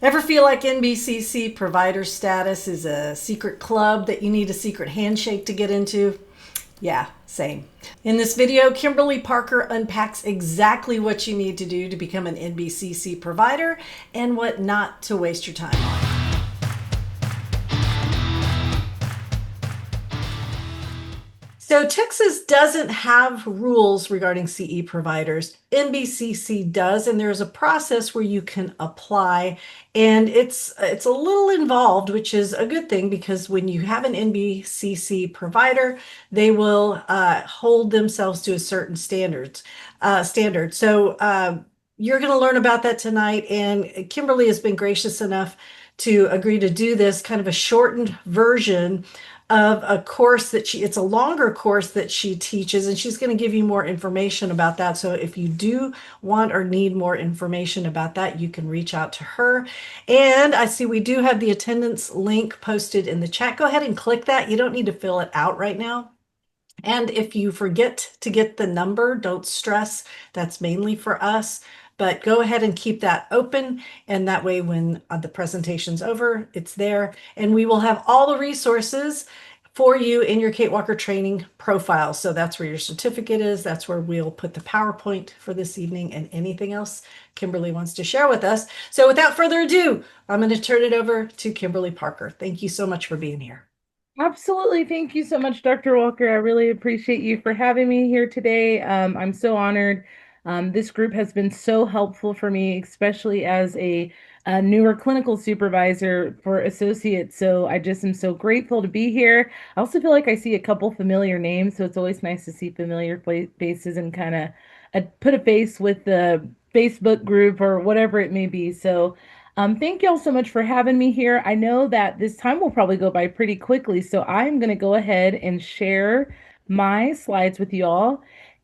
Ever feel like NBCC provider status is a secret club that you need a secret handshake to get into? Yeah, same. In this video, Kimberly Parker unpacks exactly what you need to do to become an NBCC provider and what not to waste your time on. So Texas doesn't have rules regarding CE providers. NBCC does, and there's a process where you can apply, and it's a little involved, which is a good thing because when you have an NBCC provider, they will hold themselves to a certain standard. So you're going to learn about that tonight, and Kimberly has been gracious enough to agree to do this kind of a shortened version of a course that it's a longer course that she teaches, and she's going to give you more information about that. So if you do want or need more information about that, you can reach out to her. And I see we do have the attendance link posted in the chat. Go ahead and click that. You don't need to fill it out right now. And if you forget to get the number, don't stress. That's mainly for us. But go ahead and keep that open. And that way, when the presentation's over, it's there. And we will have all the resources for you in your Kate Walker training profile. So that's where your certificate is. That's where we'll put the PowerPoint for this evening and anything else Kimberly wants to share with us. So without further ado, I'm going to turn it over to Kimberly Parker. Thank you so much for being here. Absolutely. Thank you so much, Dr. Walker. I really appreciate you for having me here today. I'm so honored. This group has been so helpful for me, especially as a newer clinical supervisor for associates. So I just am so grateful to be here. I also feel like I see a couple familiar names, so it's always nice to see familiar faces and kind of put a face with the Facebook group or whatever it may be. So thank y'all so much for having me here. I know that this time will probably go by pretty quickly, so I'm going to go ahead and share my slides with y'all.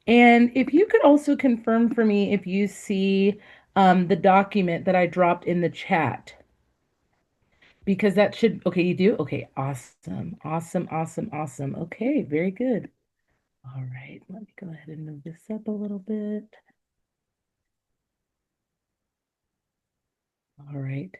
And if you could also confirm for me if you see the document that I dropped in the chat, because that should, okay, you do? Okay, awesome, awesome, awesome, awesome. Okay, very good. All right, let me go ahead and move this up a little bit. All right.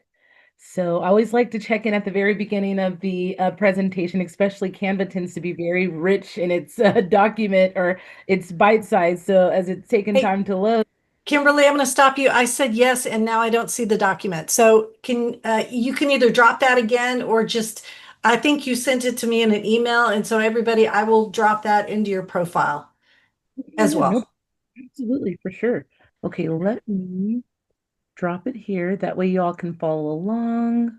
So I always like to check in at the very beginning of the presentation, especially Canva tends to be very rich in its document or its bite size. So as it's taken Hey, time to load. Kimberly, I'm going to stop you. I said yes, and now I don't see the document. So you can either drop that again or just, I think you sent it to me in an email. And so everybody, I will drop that into your profile Yeah, as yeah, no, well. absolutely, for sure. Okay, let me drop it here. That way you all can follow along.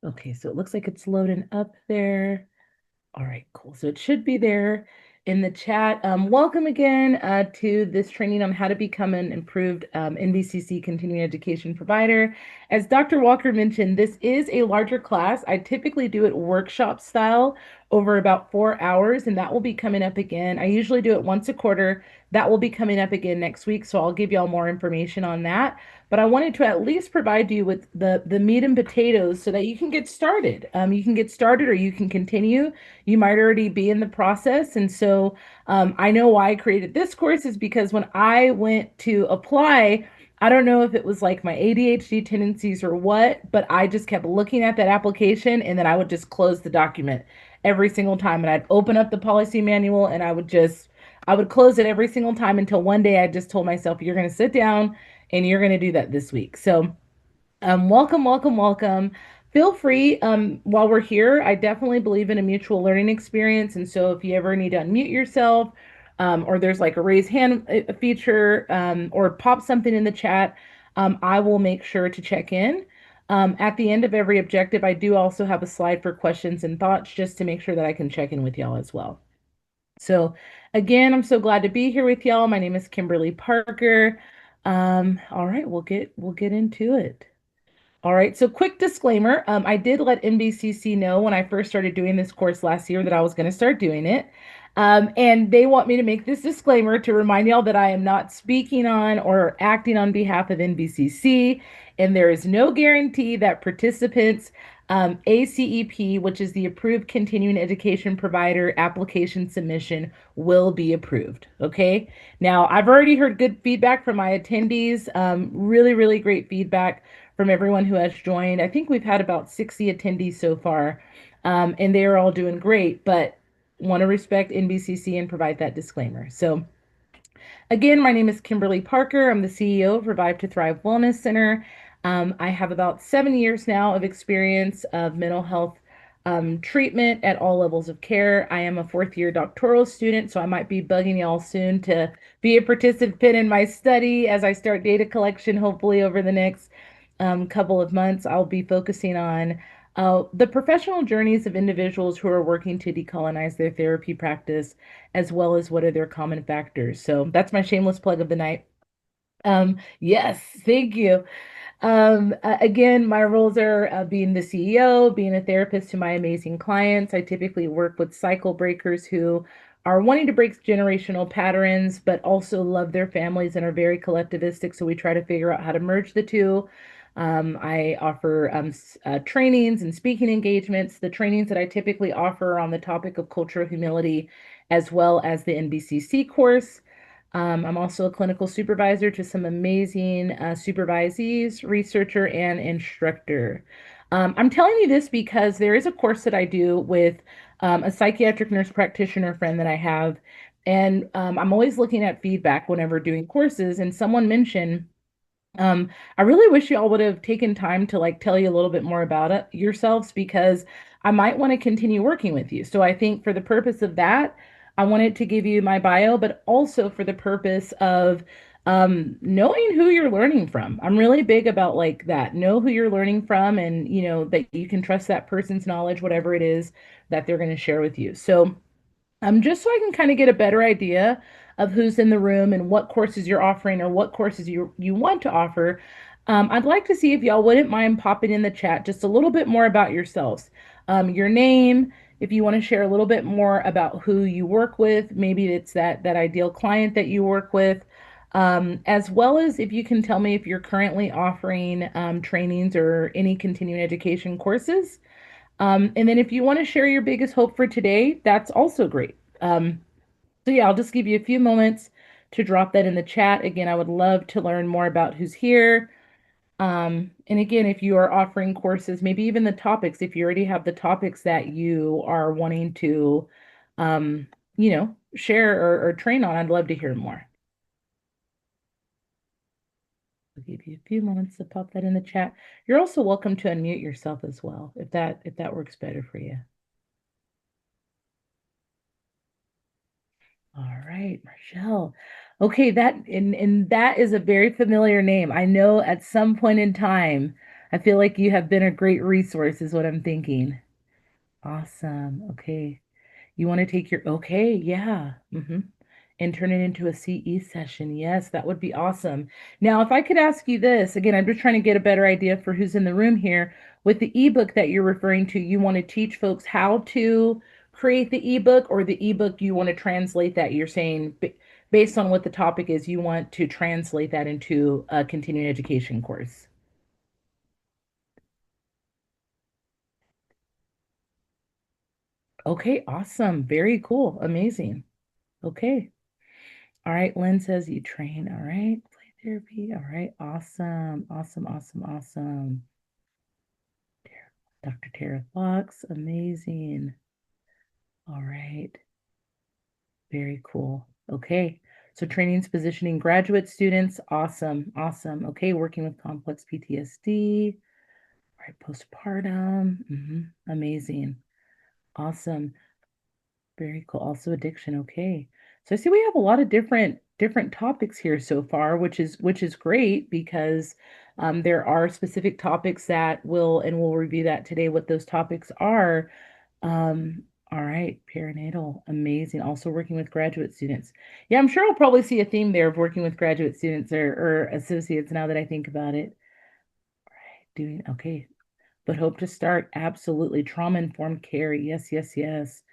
Okay, so it looks like it's loading up there. All right, cool. So it should be there in the chat. Welcome again to this training on how to become an improved NBCC continuing education provider. As Dr. Walker mentioned, this is a larger class. I typically do it workshop style over about 4 hours, and that will be coming up again. I usually do it once a quarter. That will be coming up again next week, so I'll give y'all more information on that. But I wanted to at least provide you with the meat and potatoes so that you can get started. You can get started or you can continue. You might already be in the process. And so I know why I created this course is because when I went to apply, I don't know if it was like my ADHD tendencies or what, but I just kept looking at that application and then I would just close the document every single time. And I'd open up the policy manual and I would close it every single time until one day I just told myself, you're going to sit down and you're going to do that this week. So welcome, welcome, welcome. Feel free, while we're here, I definitely believe in a mutual learning experience. And so if you ever need to unmute yourself, or there's like a raise hand feature, or pop something in the chat, I will make sure to check in. At the end of every objective, I do also have a slide for questions and thoughts just to make sure that I can check in with y'all as well. So again, I'm so glad to be here with y'all. My name is Kimberly Parker. All right, we'll get into it. All right, so quick disclaimer. I did let NBCC know when I first started doing this course last year that I was going to start doing it. And they want me to make this disclaimer to remind y'all that I am not speaking on or acting on behalf of NBCC, and there is no guarantee that participants ACEP, which is the approved continuing education provider application submission, will be approved. Okay. Now, I've already heard good feedback from my attendees. Really, really great feedback from everyone who has joined. I think we've had about 60 attendees so far, and they are all doing great, but want to respect NBCC and provide that disclaimer. So, again, my name is Kimberly Parker. I'm the CEO of Revive to Thrive Wellness Center. I have about 7 years now of experience of mental health treatment at all levels of care. I am a fourth year doctoral student, so I might be bugging y'all soon to be a participant in my study as I start data collection, hopefully over the next couple of months. I'll be focusing on the professional journeys of individuals who are working to decolonize their therapy practice, as well as what are their common factors. So that's my shameless plug of the night. Yes, thank you. Again, my roles are being the CEO, being a therapist to my amazing clients. I typically work with cycle breakers who are wanting to break generational patterns, but also love their families and are very collectivistic. So we try to figure out how to merge the two. I offer trainings and speaking engagements. The trainings that I typically offer are on the topic of cultural humility, as well as the NBCC course. I'm also a clinical supervisor to some amazing supervisees, researcher, and instructor. I'm telling you this because there is a course that I do with a psychiatric nurse practitioner friend that I have, and I'm always looking at feedback whenever doing courses, and someone mentioned I really wish y'all would have taken time to like tell you a little bit more about it yourselves because I might want to continue working with you. So I think for the purpose of that, I wanted to give you my bio, but also for the purpose of knowing who you're learning from. I'm really big about like that. Know who you're learning from and you know that you can trust that person's knowledge, whatever it is that they're going to share with you. So just so I can kind of get a better idea of who's in the room and what courses you're offering or what courses you want to offer. I'd like to see if y'all wouldn't mind popping in the chat just a little bit more about yourselves. Your name, if you want to share a little bit more about who you work with, maybe it's that ideal client that you work with, as well as if you can tell me if you're currently offering trainings or any continuing education courses. And then if you want to share your biggest hope for today, that's also great. So yeah, I'll just give you a few moments to drop that in the chat. Again, I would love to learn more about who's here. And again, if you are offering courses, maybe even the topics, if you already have the topics that you are wanting to, um, share or train on, I'd love to hear more. I'll give you a few moments to pop that in the chat. You're also welcome to unmute yourself as well, if that works better for you. All right, Marshall. Okay, and that is a very familiar name. I know at some point in time, I feel like you have been a great resource, is what I'm thinking. Awesome. Okay. You want to take your, okay, yeah. And turn it into a CE session. Yes, that would be awesome. Now, if I could ask you this, again, I'm just trying to get a better idea for who's in the room here. With the ebook that you're referring to, you want to teach folks how to create the ebook, or the ebook you want to translate that? You're saying based on what the topic is, you want to translate that into a continuing education course. Okay, awesome. Very cool. Amazing. Okay. All right, Lynn says you train. All right, play therapy. All right, awesome, awesome, awesome, awesome. Dr. Tara Fox, amazing. All right, very cool. Okay, so training's positioning graduate students. Awesome, awesome. Okay, working with complex PTSD. All right, postpartum. Amazing. Awesome. Very cool. Also addiction. Okay. So I see we have a lot of different topics here so far, which is great because there are specific topics that we'll review that today, what those topics are. All right, perinatal, amazing. Also working with graduate students. Yeah, I'm sure I'll probably see a theme there of working with graduate students or associates now that I think about it. All right, doing okay, but hope to start absolutely trauma-informed care. Yes, yes, yes.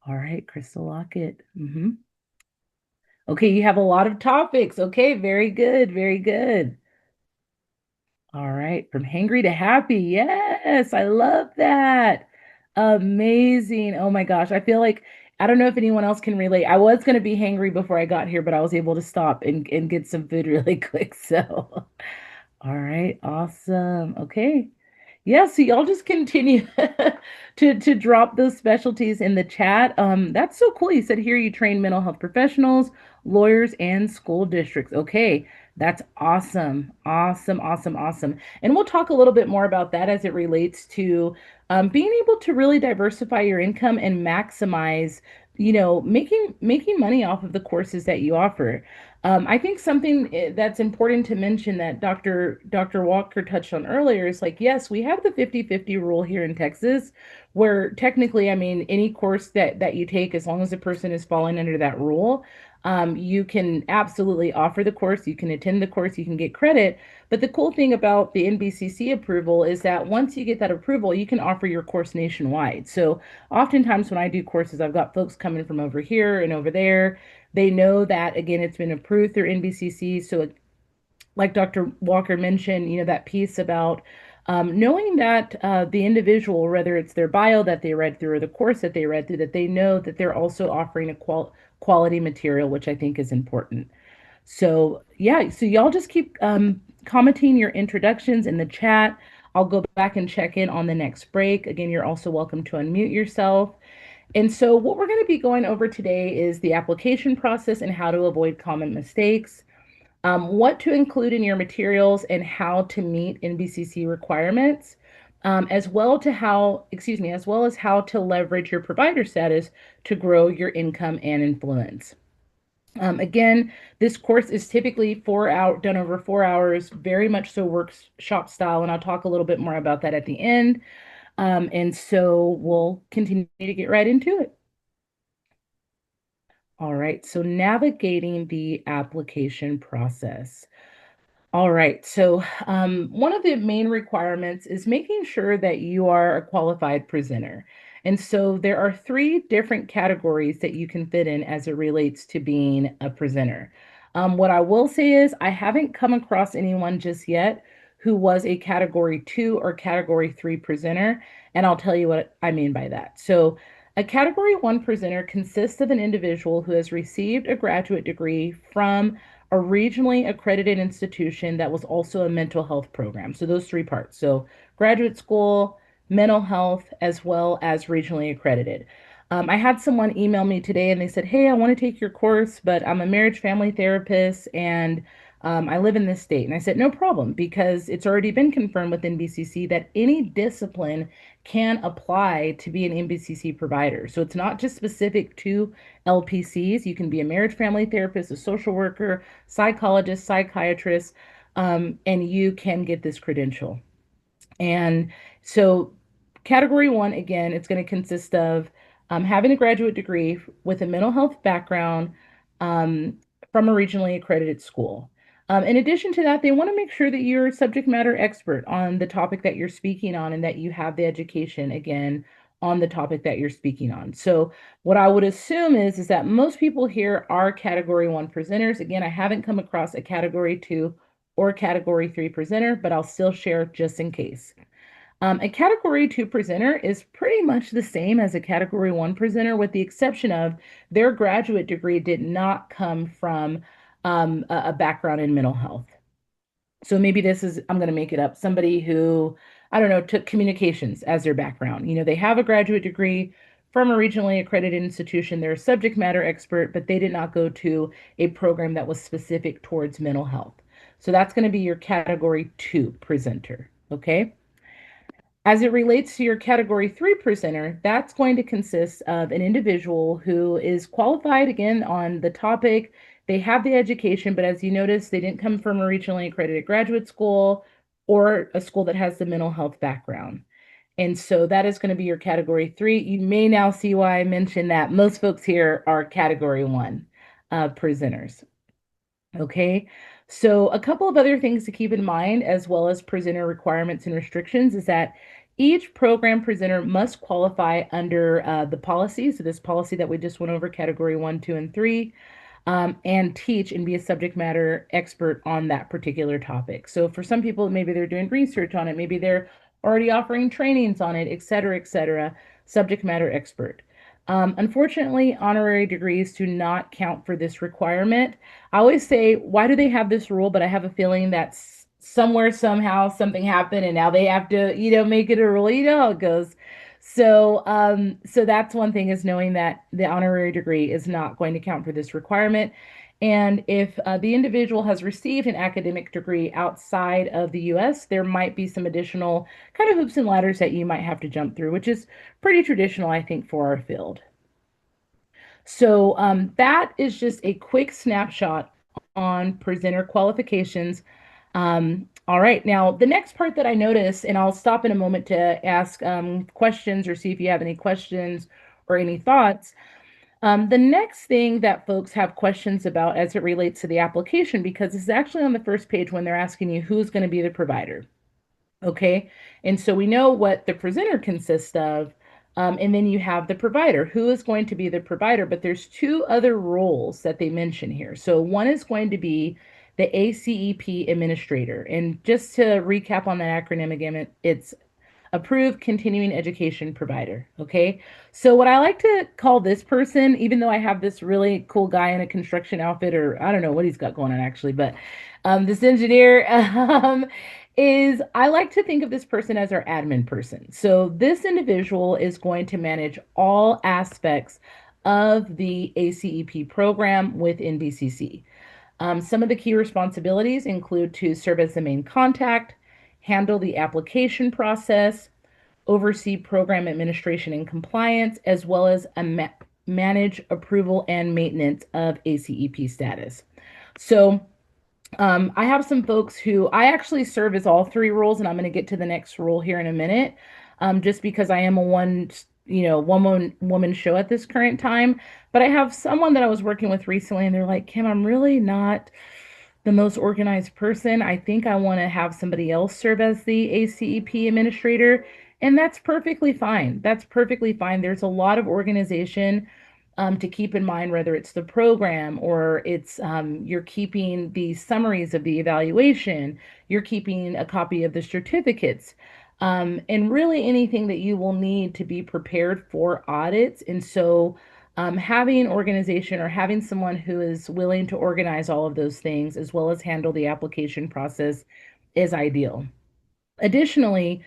All right, Crystal Lockett. Okay, you have a lot of topics. Okay, very good, very good. All right, from hangry to happy. Yes, I love that. Amazing. Oh my gosh. I feel like I don't know if anyone else can relate. I was going to be hangry before I got here, but I was able to stop and get some food really quick. So, all right, awesome. Okay. Yeah, so y'all just continue to drop those specialties in the chat. That's so cool. You said here you train mental health professionals, lawyers, and school districts. Okay, that's awesome. Awesome, awesome, awesome. And we'll talk a little bit more about that as it relates to being able to really diversify your income and maximize, making money off of the courses that you offer. I think something that's important to mention that Dr. Walker touched on earlier is like, yes, we have the 50-50 rule here in Texas, where technically, I mean, any course that you take, as long as the person is falling under that rule, you can absolutely offer the course, you can attend the course, you can get credit. But the cool thing about the NBCC approval is that once you get that approval, you can offer your course nationwide. So oftentimes when I do courses, I've got folks coming from over here and over there. They know that, again, it's been approved through NBCC. So, like Dr. Walker mentioned, that piece about knowing that the individual, whether it's their bio that they read through or the course that they read through, that they know that they're also offering a quality material, which I think is important. So, yeah, so y'all just keep commenting your introductions in the chat. I'll go back and check in on the next break. Again, you're also welcome to unmute yourself. And so, what we're going to be going over today is the application process and how to avoid common mistakes, what to include in your materials, and how to meet NBCC requirements, as well as how to leverage your provider status to grow your income and influence. Again, this course is typically done over 4 hours, very much so workshop style, and I'll talk a little bit more about that at the end. And so we'll continue to get right into it. All right, so navigating the application process. All right, so one of the main requirements is making sure that you are a qualified presenter. And so there are three different categories that you can fit in as it relates to being a presenter. What I will say is I haven't come across anyone just yet who was a category 2 or category 3 presenter, and I'll tell you what I mean by that. So a category 1 presenter consists of an individual who has received a graduate degree from a regionally accredited institution that was also a mental health program. So those three parts. So graduate school, mental health, as well as regionally accredited. I had someone email me today and they said, "Hey, I want to take your course, but I'm a marriage family therapist and I live in this state." And I said, "No problem, because it's already been confirmed with NBCC that any discipline can apply to be an NBCC provider. So it's not just specific to LPCs. You can be a marriage family therapist, a social worker, psychologist, psychiatrist, and you can get this credential." And so, category 1, again, it's going to consist of having a graduate degree with a mental health background um, from a regionally accredited school. In addition to that, they want to make sure that you're a subject matter expert on the topic that you're speaking on and that you have the education, again, on the topic that you're speaking on. So, what I would assume is that most people here are category 1 presenters. Again, I haven't come across a category 2 or category 3 presenter, but I'll still share just in case. A category 2 presenter is pretty much the same as a category 1 presenter, with the exception of their graduate degree did not come from a background in mental health. So maybe I'm going to make it up, somebody who, I don't know, took communications as their background. They have a graduate degree from a regionally accredited institution. They're a subject matter expert, but they did not go to a program that was specific towards mental health. So that's going to be your category 2 presenter, okay? As it relates to your category 3 presenter, that's going to consist of an individual who is qualified, again, on the topic. They have the education, but as you notice, they didn't come from a regionally accredited graduate school or a school that has the mental health background. And so that is going to be your category 3. You may now see why I mentioned that most folks here are category 1 presenters. Okay, so a couple of other things to keep in mind, as well as presenter requirements and restrictions, is that each program presenter must qualify under the policy. So this policy that we just went over, category 1, 2, and 3. and teach and be a subject matter expert on that particular topic. So for some people, maybe they're doing research on it, maybe they're already offering trainings on it, et cetera, et cetera. Subject matter expert. Unfortunately, honorary degrees do not count for this requirement. I always say, why do they have this rule? But I have a feeling that somewhere, somehow, something happened, and now they have to, make it a rule. You know how it goes. So that's one thing, is knowing that the honorary degree is not going to count for this requirement. And if the individual has received an academic degree outside of the US, there might be some additional kind of hoops and ladders that you might have to jump through, which is pretty traditional, I think, for our field. So that is just a quick snapshot on presenter qualifications. All right, now the next part that I noticed, and I'll stop in a moment to ask questions or see if you have any questions or any thoughts. The next thing that folks have questions about as it relates to the application, because it's actually on the first page when they're asking you who's going to be the provider. Okay. And so we know what the presenter consists of. And then you have the provider. Who is going to be the provider? But there's two other roles that they mention here. So one is going to be the ACEP administrator. And just to recap on that acronym again, it's approved continuing education provider. Okay. So what I like to call this person, even though I have this really cool guy in a construction outfit, or I don't know what he's got going on actually, but this engineer is, I like to think of this person as our admin person. So this individual is going to manage all aspects of the ACEP program with NBCC. Some of the key responsibilities include to serve as the main contact, handle the application process, oversee program administration and compliance, as well as manage approval and maintenance of ACEP status. So I have some folks who I actually serve as all three roles, and I'm going to get to the next role here in a minute, just because I am a one woman show at this current time. But I have someone that I was working with recently, and they're like, Kim, I'm really not the most organized person. I think I want to have somebody else serve as the ACEP administrator. And that's perfectly fine. That's perfectly fine. There's a lot of organization to keep in mind, whether it's the program or it's you're keeping the summaries of the evaluation, you're keeping a copy of the certificates, and really anything that you will need to be prepared for audits. And so having organization or having someone who is willing to organize all of those things as well as handle the application process is ideal. Additionally,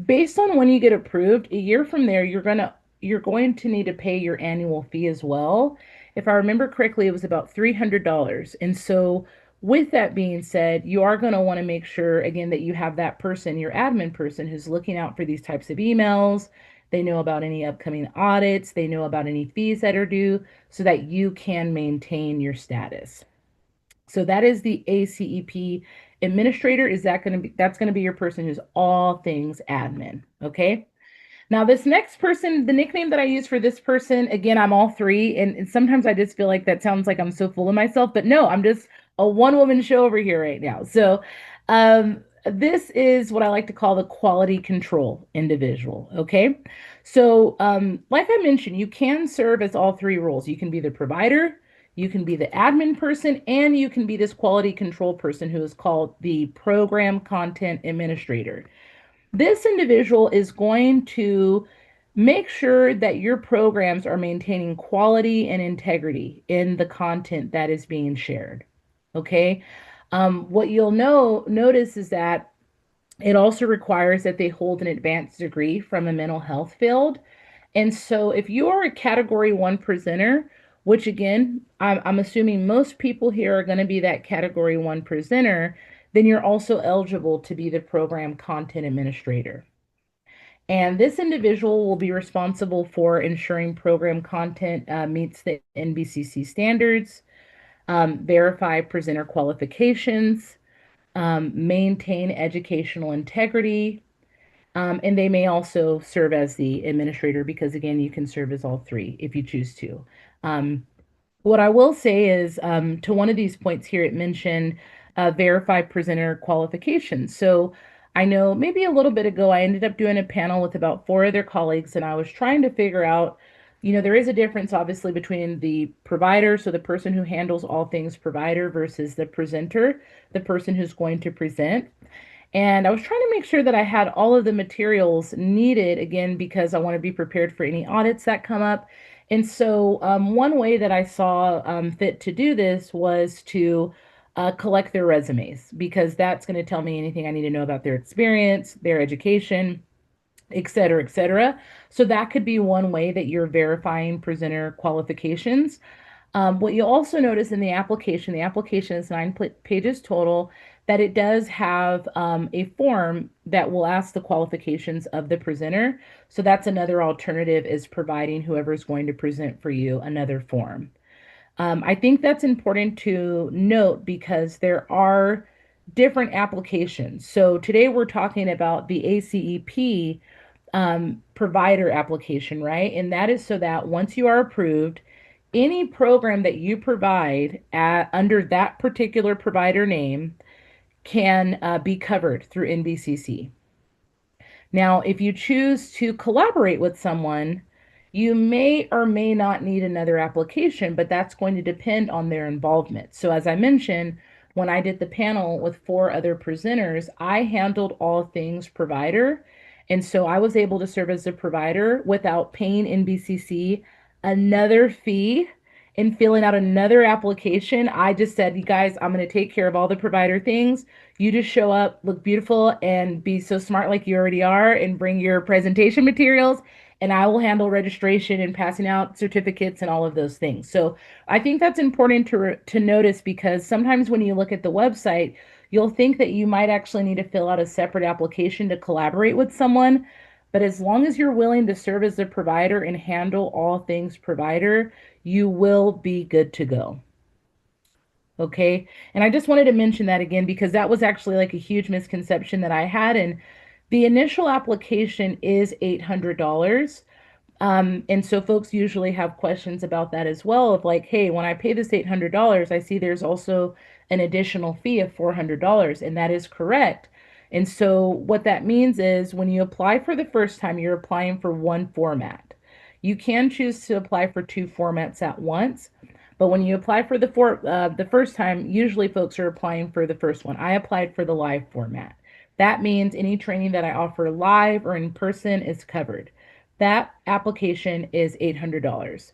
based on when you get approved, a year from there, you're going to need to pay your annual fee as well. If I remember correctly, it was about $300. And so with that being said, you are going to want to make sure again that you have that person, your admin person, who's looking out for these types of emails. They know about any upcoming audits, they know about any fees that are due so that you can maintain your status. So that is the ACEP administrator. That's going to be your person who's all things admin. Okay. Now, this next person, the nickname that I use for this person, again, I'm all three. And sometimes I just feel like that sounds like I'm so full of myself, but no, I'm just a one woman show over here right now. So this is what I like to call the quality control individual. Okay. So like I mentioned, you can serve as all three roles. You can be the provider, you can be the admin person, and you can be this quality control person who is called the program content administrator. This individual is going to make sure that your programs are maintaining quality and integrity in the content that is being shared. Okay. What you'll notice is that it also requires that they hold an advanced degree from a mental health field. And so if you are a category one presenter, which again, I'm assuming most people here are going to be that category one presenter, then you're also eligible to be the program content administrator. And this individual will be responsible for ensuring program content meets the NBCC standards, verify presenter qualifications, maintain educational integrity, and they may also serve as the administrator because, again, you can serve as all three if you choose to. What I will say is to one of these points here, it mentioned verify presenter qualifications. So I know maybe a little bit ago, I ended up doing a panel with about four other colleagues, and I was trying to figure out There is a difference obviously between the provider, so the person who handles all things provider, versus the presenter, the person who's going to present. And I was trying to make sure that I had all of the materials needed, again, because I want to be prepared for any audits that come up. And so, one way that I saw fit to do this was to collect their resumes, because that's going to tell me anything I need to know about their experience, their education, et cetera, et cetera. So that could be one way that you're verifying presenter qualifications. What you also notice in the application is 9 pages total, that it does have a form that will ask the qualifications of the presenter. So that's another alternative, is providing whoever's going to present for you another form. I think that's important to note because there are different applications. So today we're talking about the ACEP provider application, right? And that is so that once you are approved, any program that you provide under that particular provider name can be covered through NBCC. Now, if you choose to collaborate with someone, you may or may not need another application, but that's going to depend on their involvement. So, as I mentioned, when I did the panel with 4 other presenters, I handled all things provider. And so I was able to serve as a provider without paying NBCC another fee and filling out another application. I just said, you guys, I'm going to take care of all the provider things. You just show up, look beautiful, and be so smart like you already are, and bring your presentation materials, and I will handle registration and passing out certificates and all of those things. So I think that's important to notice, because sometimes when you look at the website, you'll think that you might actually need to fill out a separate application to collaborate with someone. But as long as you're willing to serve as the provider and handle all things provider, you will be good to go. Okay. And I just wanted to mention that again, because that was actually like a huge misconception that I had. And the initial application is $800. And so folks usually have questions about that as well, of like, hey, when I pay this $800, I see there's also an additional fee of $400, and that is correct. And so what that means is, when you apply for the first time, you're applying for one format. You can choose to apply for 2 formats at once, but when you apply for the first time, usually folks are applying for the first one. I applied for the live format. That means any training that I offer live or in person is covered. That application is $800.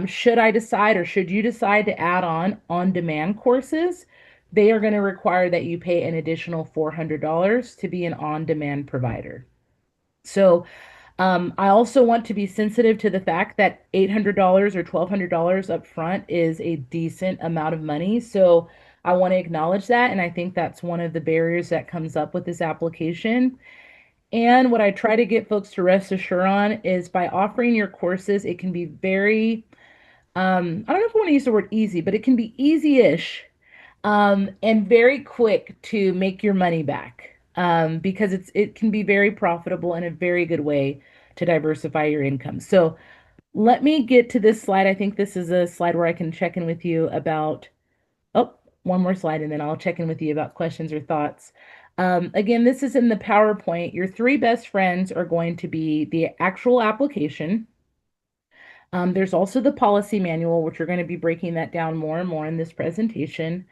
Should I decide, or should you decide to add on-demand courses, they are going to require that you pay an additional $400 to be an on-demand provider. So I also want to be sensitive to the fact that $800 or $1,200 up front is a decent amount of money. So I want to acknowledge that. And I think that's one of the barriers that comes up with this application. And what I try to get folks to rest assured on is, by offering your courses, it can be very, I don't know if I want to use the word easy, but it can be easy-ish, and very quick to make your money back, because it can be very profitable and a very good way to diversify your income. So let me get to this slide. I think this is a slide where I can check in with you about, oh, one more slide, and then I'll check in with you about questions or thoughts. Again, this is in the PowerPoint. Your 3 best friends are going to be the actual application. There's also the policy manual, which we're going to be breaking that down more and more in this presentation.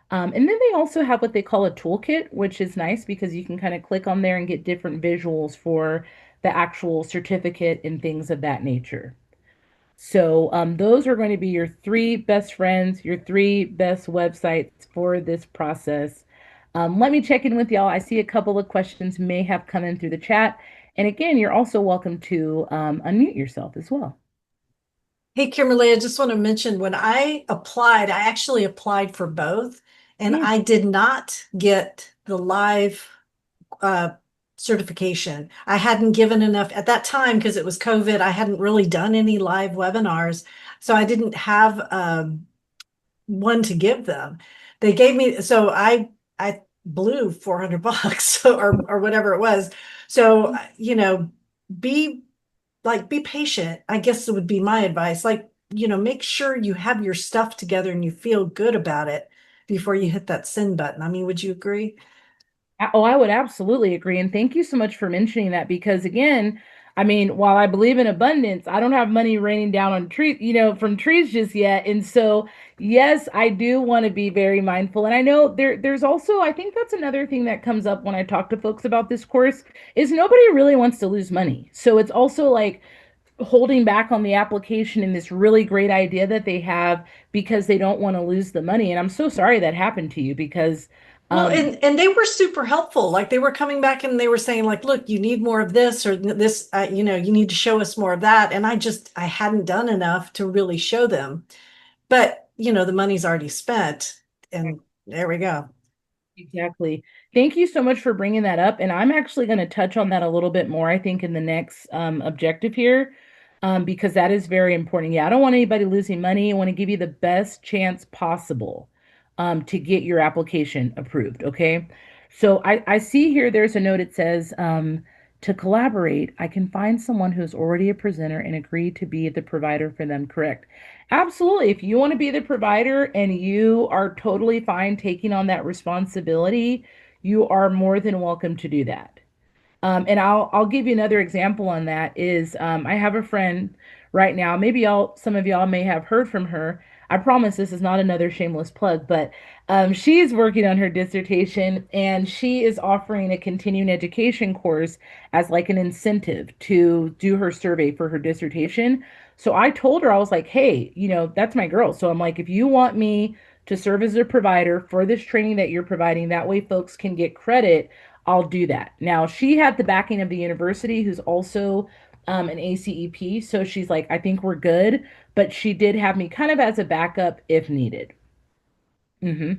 And then they also have what they call a toolkit, which is nice because you can kind of click on there and get different visuals for the actual certificate and things of that nature. So those are going to be your 3 best friends, your 3 best websites for this process. Let me check in with y'all. I see a couple of questions may have come in through the chat. And again, you're also welcome to unmute yourself as well. Hey, Kimberly, I just want to mention, when I applied, I actually applied for both, and Yeah. I did not get the live certification. I hadn't given enough at that time because it was COVID. I hadn't really done any live webinars, so I didn't have one to give them. They gave me, so I blew $400 or whatever it was. So, be be patient, I guess it would be my advice. Make sure you have your stuff together and you feel good about it before you hit that send button. I mean, would you agree? Oh, I would absolutely agree. And thank you so much for mentioning that, because again, I mean, while I believe in abundance, I don't have money raining down on trees, from trees just yet. And so, yes, I do want to be very mindful. And I know there's also, I think that's another thing that comes up when I talk to folks about this course is nobody really wants to lose money. So it's also like holding back on the application and this really great idea that they have because they don't want to lose the money. And I'm so sorry that happened to you because Well, um and they were super helpful. Like they were coming back and they were saying like, look, you need more of this or this, you need to show us more of that. And I hadn't done enough to really show them. But, the money's already spent and there we go. Exactly. Thank you so much for bringing that up. And I'm actually going to touch on that a little bit more, I think, in the next objective here, because that is very important. Yeah, I don't want anybody losing money. I want to give you the best chance possible to get your application approved. Okay. So I see here there's a note. It says, to collaborate, I can find someone who's already a presenter and agree to be the provider for them. Correct. Absolutely. If you want to be the provider and you are totally fine taking on that responsibility, you are more than welcome to do that. And I'll give you another example on that is I have a friend right now. Maybe some of y'all may have heard from her. I promise this is not another shameless plug, but she's working on her dissertation and she is offering a continuing education course as like an incentive to do her survey for her dissertation. So I told her, I was like, hey, that's my girl. So I'm like, if you want me to serve as a provider for this training that you're providing, that way folks can get credit, I'll do that. Now, she had the backing of the university, who's also an ACEP. So she's like, I think we're good. But she did have me kind of as a backup if needed. hmm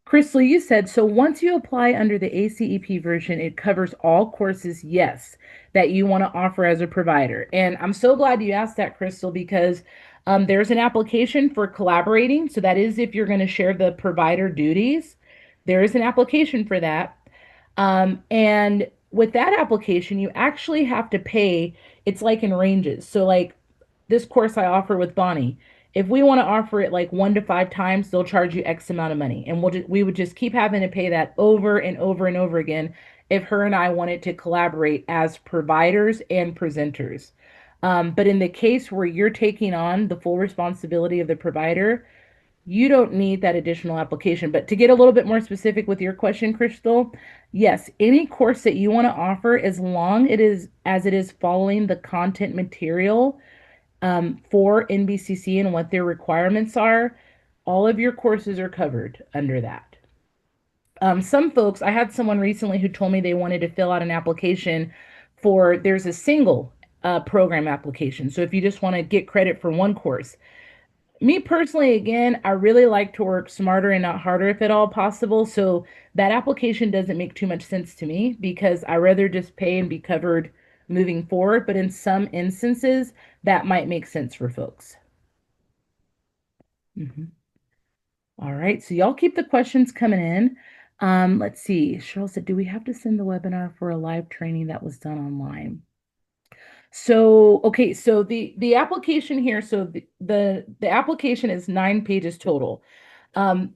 Crystal, you said so once you apply under the ACEP version, it covers all courses, yes, that you want to offer as a provider. And I'm so glad you asked that, Crystal, because there's an application for collaborating. So that is if you're going to share the provider duties, there is an application for that. And with that application, you actually have to pay, it's like in ranges. So, like this course I offer with Bonnie, if we want to offer it like 1 to 5 times, they'll charge you X amount of money. And we would just keep having to pay that over and over and over again if her and I wanted to collaborate as providers and presenters. But in the case where you're taking on the full responsibility of the provider, you don't need that additional application. But to get a little bit more specific with your question, Crystal, yes, any course that you want to offer, as long as it is following the content material for NBCC and what their requirements are, all of your courses are covered under that. Some folks, I had someone recently who told me they wanted to fill out an application there's a single program application. So if you just want to get credit for one course, me personally, again, I really like to work smarter and not harder if at all possible. So that application doesn't make too much sense to me because I rather just pay and be covered moving forward. But in some instances, that might make sense for folks. Mhm. All right, so y'all keep the questions coming in. Let's see. Cheryl said, do we have to send the webinar for a live training that was done online? So, okay, so the application here, so the application is 9 pages total.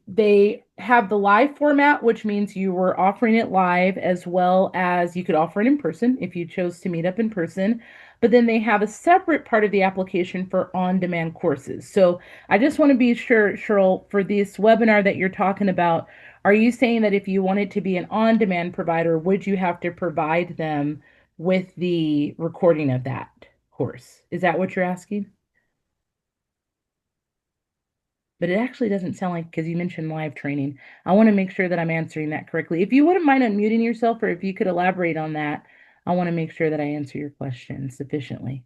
They have the live format, which means you were offering it live as well as you could offer it in person if you chose to meet up in person. But then they have a separate part of the application for on-demand courses. So I just want to be sure, Cheryl, for this webinar that you're talking about, are you saying that if you wanted to be an on-demand provider, would you have to provide them with the recording of that course? Is that what you're asking? But it actually doesn't sound like, because you mentioned live training. I want to make sure that I'm answering that correctly. If you wouldn't mind unmuting yourself, or if you could elaborate on that, I want to make sure that I answer your question sufficiently.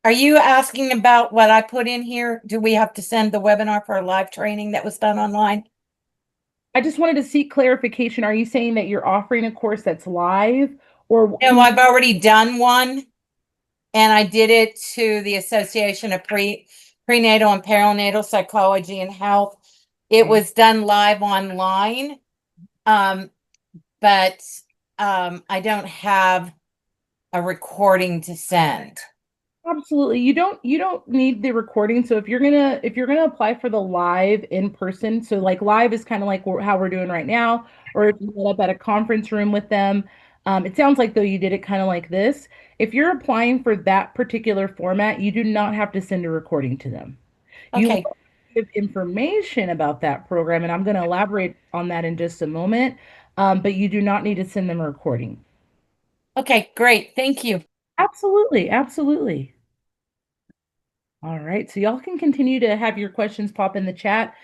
Are you asking about what I put in here? Do we have to send the webinar for a live training that was done online? I just wanted to seek clarification. Are you saying that you're offering a course that's live, or No, I've already done one, and I did it to the Association of Prenatal and Perinatal Psychology and Health. It Okay. was done live online, but I don't have a recording to send. Absolutely. You don't need the recording. So if you're gonna apply for the live in person, so like live is kind of like how we're doing right now, or if you met up at a conference room with them, it sounds like though you did it kind of like this. If you're applying for that particular format, you do not have to send a recording to them. You Okay. will give information about that program, and I'm going to elaborate on that in just a moment. But you do not need to send them a recording. Okay, great. Thank you. Absolutely, absolutely. All right, so y'all can continue to have your questions pop in the chat.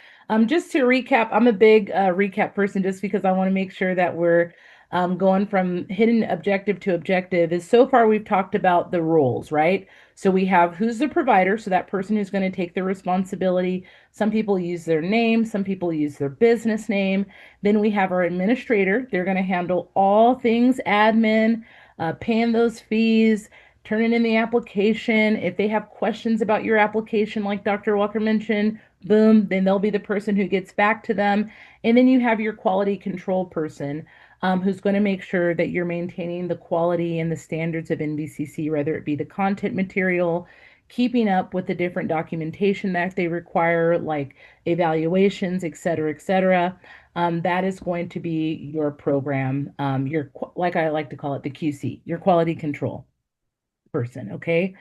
Just to recap, I'm a big recap person just because I want to make sure that we're going from hidden objective to objective. Is so far we've talked about the roles, right? So we have who's the provider, so that person who's going to take the responsibility. Some people use their name, some people use their business name. Then we have our administrator. They're going to handle all things admin, paying those fees, turning in the application. If they have questions about your application, like Dr. Walker mentioned, boom, then they'll be the person who gets back to them. And then you have your quality control person, who's going to make sure that you're maintaining the quality and the standards of NBCC, whether it be the content material, keeping up with the different documentation that they require, like evaluations, et cetera, et cetera. That is going to be your program, like I like to call it, the QC, your quality control person. Okay.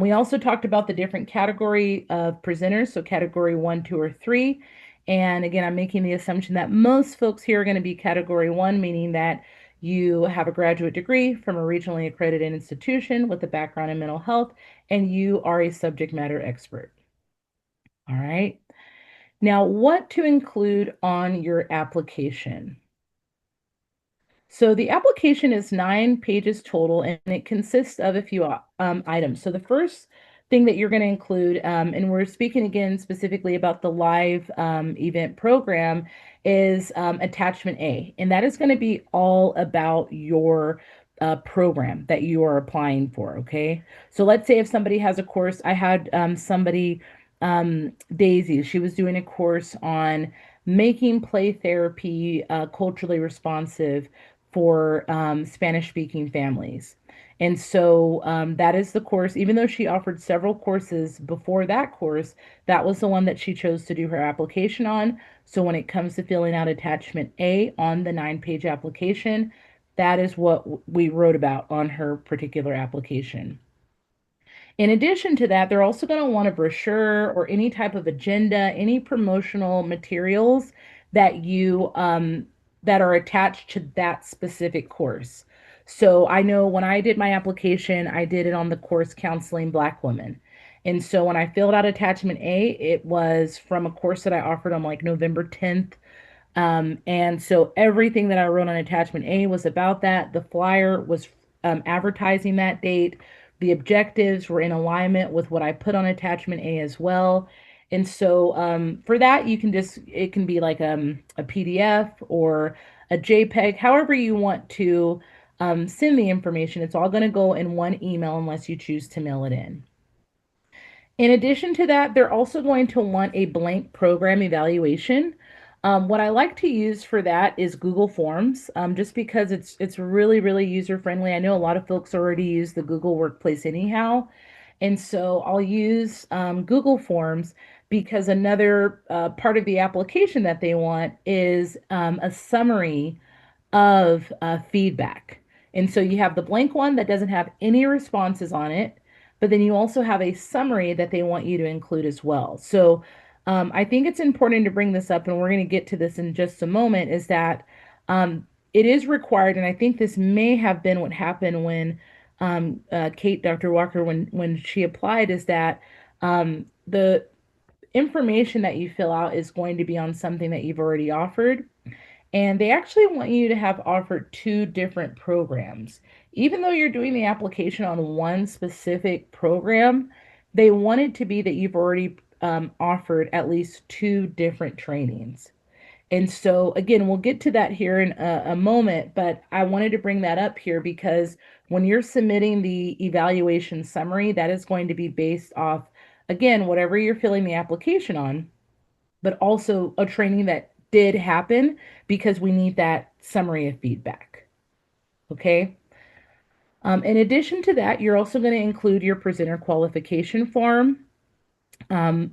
We also talked about the different category of presenters, so category 1, 2, or 3. And again, I'm making the assumption that most folks here are going to be category 1, meaning that you have a graduate degree from a regionally accredited institution with a background in mental health, and you are a subject matter expert. All right. Now, what to include on your application? So the application is 9 pages total, and it consists of a few items. So the first thing that you're going to include, and we're speaking again specifically about the live event program, is attachment A, and that is going to be all about your program that you are applying for. Okay, so let's say if somebody has a course, I had somebody, Daisy, she was doing a course on making play therapy culturally responsive for Spanish speaking families. And so that is the course, even though she offered several courses before that course, that was the one that she chose to do her application on. So when it comes to filling out attachment A on the 9 page application, that is what we wrote about on her particular application. In addition to that, they're also going to want a brochure or any type of agenda, any promotional materials that you that are attached to that specific course. So I know when I did my application, I did it on the course Counseling Black Women. And so when I filled out attachment A, it was from a course that I offered on like November 10th. And so everything that I wrote on attachment A was about that. The flyer was advertising that date. The objectives were in alignment with what I put on attachment A as well. And so for that, it can be like a PDF or a JPEG, however you want to send the information. It's all going to go in one email unless you choose to mail it in. In addition to that, they're also going to want a blank program evaluation. What I like to use for that is Google Forms, just because it's really, really user friendly. I know a lot of folks already use the Google Workplace anyhow, and so I'll use Google Forms because another part of the application that they want is a summary of feedback. And so you have the blank one that doesn't have any responses on it, but then you also have a summary that they want you to include as well. So I think it's important to bring this up, and we're going to get to this in just a moment, is that it is required, and I think this may have been what happened when Kate, Dr. Walker, when she applied, is that the information that you fill out is going to be on something that you've already offered. And they actually want you to have offered 2 different programs. Even though you're doing the application on one specific program, they want it to be that you've already offered at least 2 different trainings. And so, again, we'll get to that here in a moment, but I wanted to bring that up here because when you're submitting the evaluation summary, that is going to be based off, again, whatever you're filling the application on, but also a training that did happen because we need that summary of feedback. Okay. In addition to that, you're also going to include your presenter qualification form,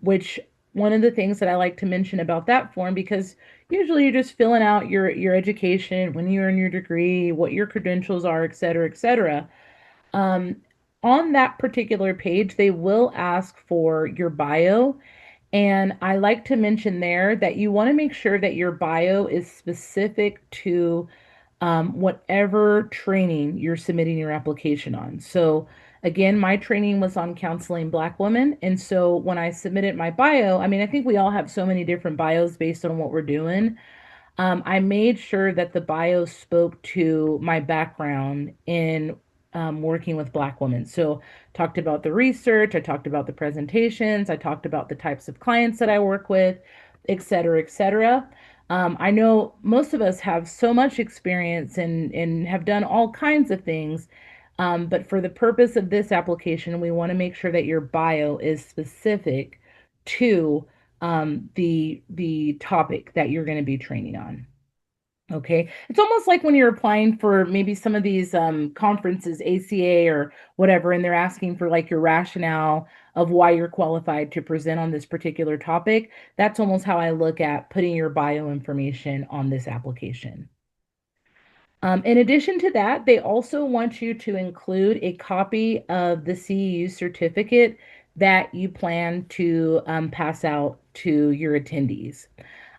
which one of the things that I like to mention about that form, because usually you're just filling out your education, when you earn your degree, what your credentials are, et cetera, et cetera. Um, on that particular page, they will ask for your bio. And I like to mention there that you want to make sure that your bio is specific to whatever training you're submitting your application on. So, again, my training was on counseling Black women. And so when I submitted my bio, I mean, I think we all have so many different bios based on what we're doing. I made sure that the bio spoke to my background in working with Black women. So, talked about the research, I talked about the presentations, I talked about the types of clients that I work with, et cetera, et cetera. I know most of us have so much experience and have done all kinds of things. But for the purpose of this application, we want to make sure that your bio is specific to the topic that you're going to be training on. Okay. It's almost like when you're applying for maybe some of these conferences, ACA or whatever, and they're asking for like your rationale of why you're qualified to present on this particular topic. That's almost how I look at putting your bio information on this application. In addition to that, they also want you to include a copy of the CEU certificate that you plan to pass out to your attendees.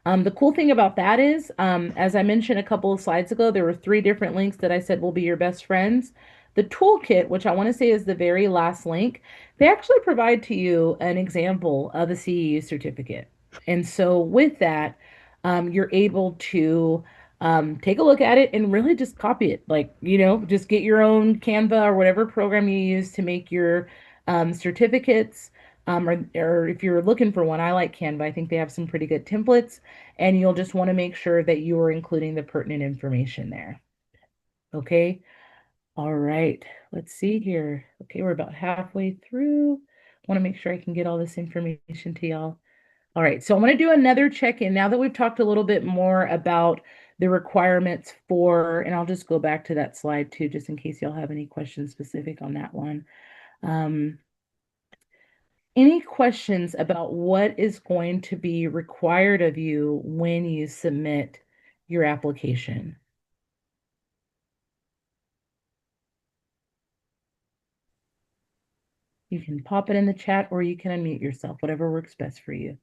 The cool thing about that is, as I mentioned a couple of slides ago, there were 3 different links that I said will be your best friends. The toolkit, which I want to say is the very last link, they actually provide to you an example of a CEU certificate. And so with that, you're able to take a look at it and really just copy it. Like, just get your own Canva or whatever program you use to make your certificates. Or if you're looking for one, I like Canva. I think they have some pretty good templates, and you'll just want to make sure that you are including the pertinent information there. Okay. All right. Let's see here. Okay, we're about halfway through. Want to make sure I can get all this information to y'all. All right, so I'm going to do another check-in now that we've talked a little bit more about the requirements for, and I'll just go back to that slide too, just in case y'all have any questions specific on that one. Any questions about what is going to be required of you when you submit your application? You can pop it in the chat or you can unmute yourself, whatever works best for you.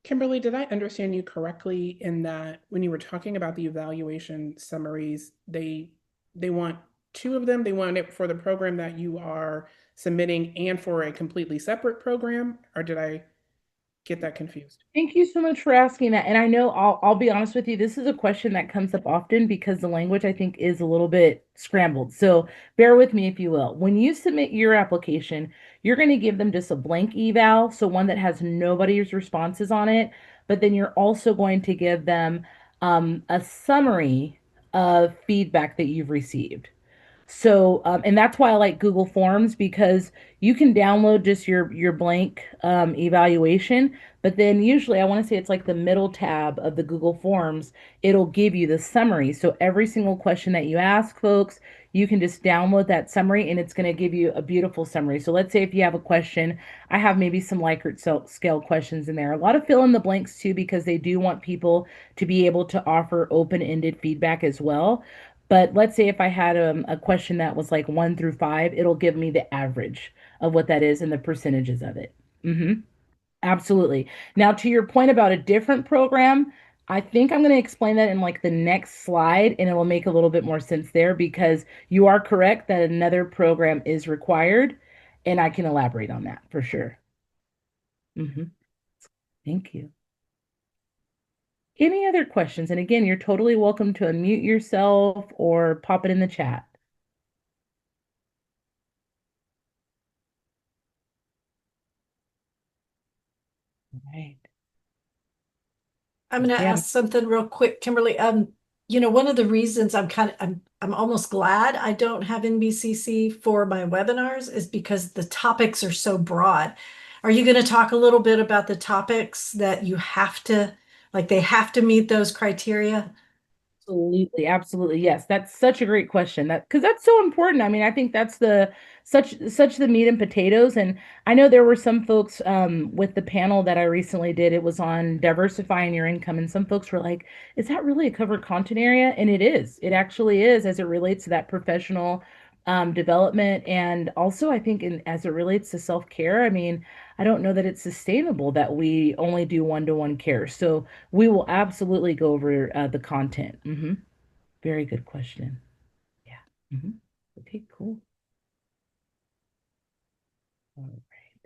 Kimberly, did I understand you correctly in that when you were talking about the evaluation summaries, they want 2 of them? They want it for the program that you are submitting and for a completely separate program? Or did I get that confused? Thank you so much for asking that. And I know I'll be honest with you, this is a question that comes up often because the language I think is a little bit scrambled. So bear with me if you will. When you submit your application, you're going to give them just a blank eval, so one that has nobody's responses on it, but then you're also going to give them a summary of feedback that you've received. So, and that's why I like Google Forms, because you can download just your blank evaluation, but then usually I want to say it's like the middle tab of the Google Forms, it'll give you the summary. So every single question that you ask folks, you can just download that summary and it's going to give you a beautiful summary. So let's say if you have a question, I have maybe some Likert scale questions in there. A lot of fill in the blanks too, because they do want people to be able to offer open-ended feedback as well. But let's say if I had a question that was like 1 through 5, it'll give me the average of what that is and the percentages of it. Absolutely. Now, to your point about a different program, I think I'm going to explain that in like the next slide, and it will make a little bit more sense there because you are correct that another program is required, and I can elaborate on that for sure. Thank you. Any other questions? And again, you're totally welcome to unmute yourself or pop it in the chat. All right. I'm going to Yeah. ask something real quick, Kimberly. One of the reasons I'm almost glad I don't have NBCC for my webinars is because the topics are so broad. Are you going to talk a little bit about the topics that you have to, like they have to meet those criteria? Absolutely, absolutely. Yes, that's such a great question. That because that's so important. I mean, I think that's the such the meat and potatoes. And I know there were some folks with the panel that I recently did. It was on diversifying your income, and some folks were like, "Is that really a covered content area?" And it is. It actually is, as it relates to that professional development, and also I think as it relates to self-care. I mean, I don't know that it's sustainable that we only do one-to-one care. So we will absolutely go over the content. Very good question. Yeah. hmm Okay, cool. All right.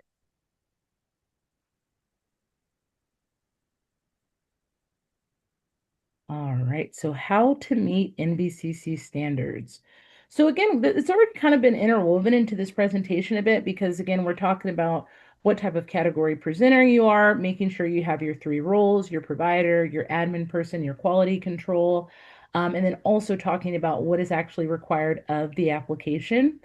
All right. So how to meet NBCC standards. So again, it's already kind of been interwoven into this presentation a bit because again, we're talking about what type of category presenter you are, making sure you have your three roles, your provider, your admin person, your quality control, and then also talking about what is actually required of the application.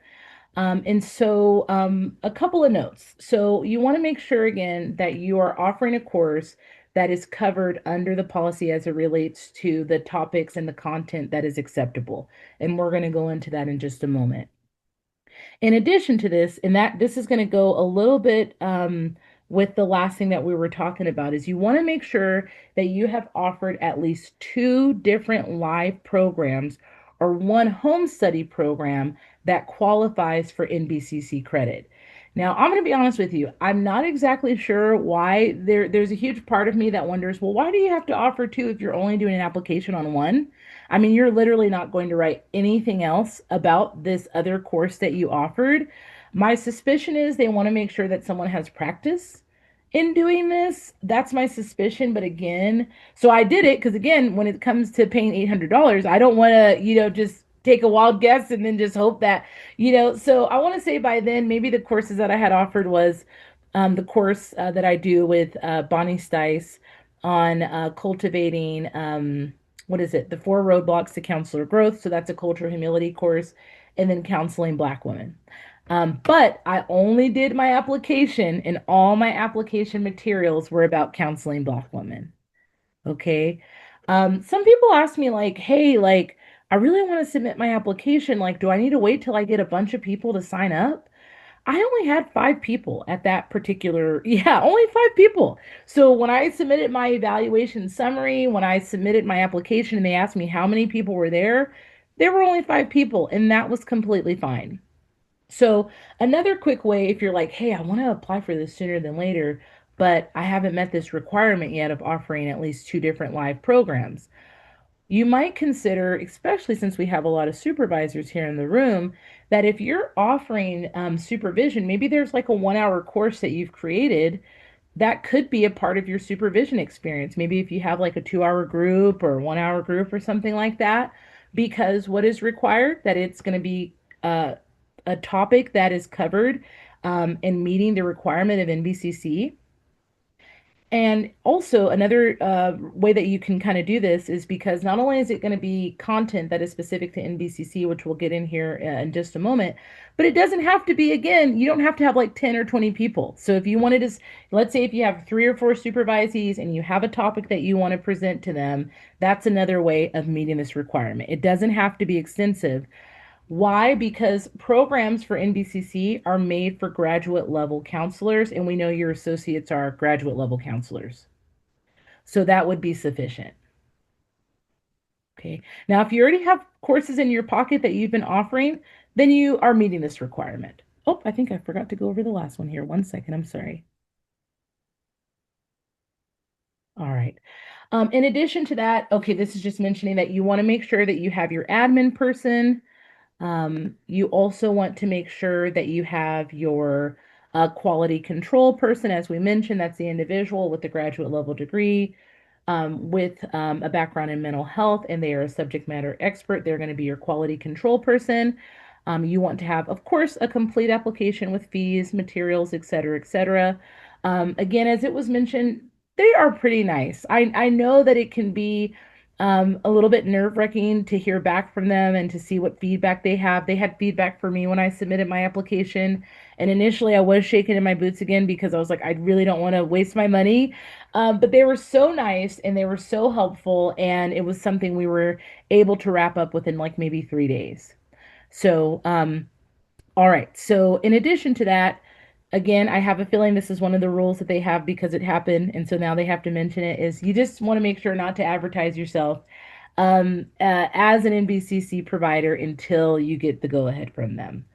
A couple of notes. So you want to make sure again that you are offering a course that is covered under the policy as it relates to the topics and the content that is acceptable. And we're going to go into that in just a moment. In addition to this, and that this is going to go a little bit with the last thing that we were talking about, is you want to make sure that you have offered at least two different live programs or one home study program that qualifies for NBCC credit. Now, I'm going to be honest with you. I'm not exactly sure why there's a huge part of me that wonders, well, why do you have to offer two if you're only doing an application on one? I mean, you're literally not going to write anything else about this other course that you offered. My suspicion is they want to make sure that someone has practice in doing this. That's my suspicion. But again, so I did it because again, when it comes to paying $800, I don't want to, just take a wild guess and then just hope that, so I want to say by then, maybe the courses that I had offered was the course that I do with Bonnie Stice on cultivating what is it? The four roadblocks to counselor growth. So that's a cultural humility course, and then counseling Black women. But I only did my application, and all my application materials were about counseling Black women. Okay. Some people ask me, like, hey, like, I really want to submit my application. Like, do I need to wait till I get a bunch of people to sign up? I only had five people at that particular, yeah, only five people. So when I submitted my evaluation summary, when I submitted my application and they asked me how many people were there were only five people, and that was completely fine. So another quick way, if you're like, hey, I want to apply for this sooner than later, but I haven't met this requirement yet of offering at least two different live programs, you might consider, especially since we have a lot of supervisors here in the room, that if you're offering supervision, maybe there's like a 1 hour course that you've created that could be a part of your supervision experience. Maybe if you have like a 2 hour group or 1 hour group or something like that, because what is required, that it's going to be a topic that is covered and meeting the requirement of NBCC. And also, another way that you can kind of do this is because not only is it going to be content that is specific to NBCC, which we'll get in here in just a moment, but it doesn't have to be, again, you don't have to have like 10 or 20 people. So if you wanted to, let's say if you have 3 or 4 supervisees and you have a topic that you want to present to them, that's another way of meeting this requirement. It doesn't have to be extensive. Why? Because programs for NBCC are made for graduate level counselors, and we know your associates are graduate level counselors. So that would be sufficient. Okay. Now, if you already have courses in your pocket that you've been offering, then you are meeting this requirement. Oh, I think I forgot to go over the last one here. 1 second. I'm sorry. All right. In addition to that, okay, this is just mentioning that you want to make sure that you have your admin person. You also want to make sure that you have your quality control person, as we mentioned, that's the individual with the graduate level degree with a background in mental health, and they are a subject matter expert. They're going to be your quality control person. You want to have, of course, a complete application with fees, materials, et cetera, et cetera. Again, as it was mentioned, they are pretty nice. I know that it can be a little bit nerve-wracking to hear back from them and to see what feedback they have. They had feedback for me when I submitted my application, and initially I was shaking in my boots again because I was like, I really don't want to waste my money. But they were so nice and they were so helpful, and it was something we were able to wrap up within like maybe 3 days. So, all right. So, in addition to that, again, I have a feeling this is one of the rules that they have because it happened, and so now they have to mention it, is you just want to make sure not to advertise yourself as an NBCC provider until you get the go-ahead from them.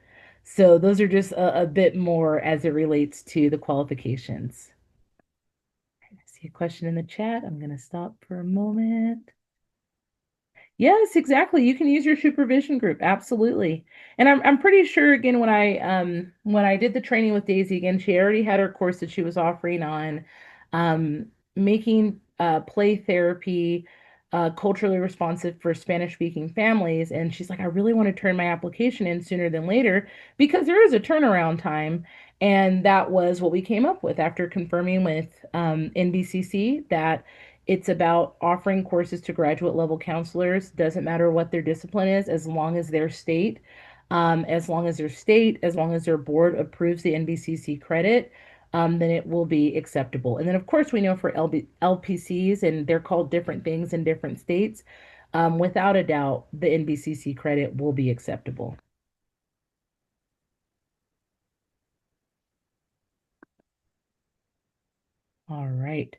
So those are just a bit more as it relates to the qualifications. I see a question in the chat. I'm going to stop for a moment. Yes, exactly. You can use your supervision group. Absolutely. And I'm pretty sure again when I did the training with Daisy again, she already had her course that she was offering on um making play therapy culturally responsive for Spanish speaking families. And she's like, I really want to turn my application in sooner than later because there is a turnaround time. And that was what we came up with after confirming with NBCC that it's about offering courses to graduate level counselors. Doesn't matter what their discipline is, as long as their state, as long as their board approves the NBCC credit, then it will be acceptable. And then, of course, we know for LPCs, and they're called different things in different states, without a doubt, the NBCC credit will be acceptable. All right.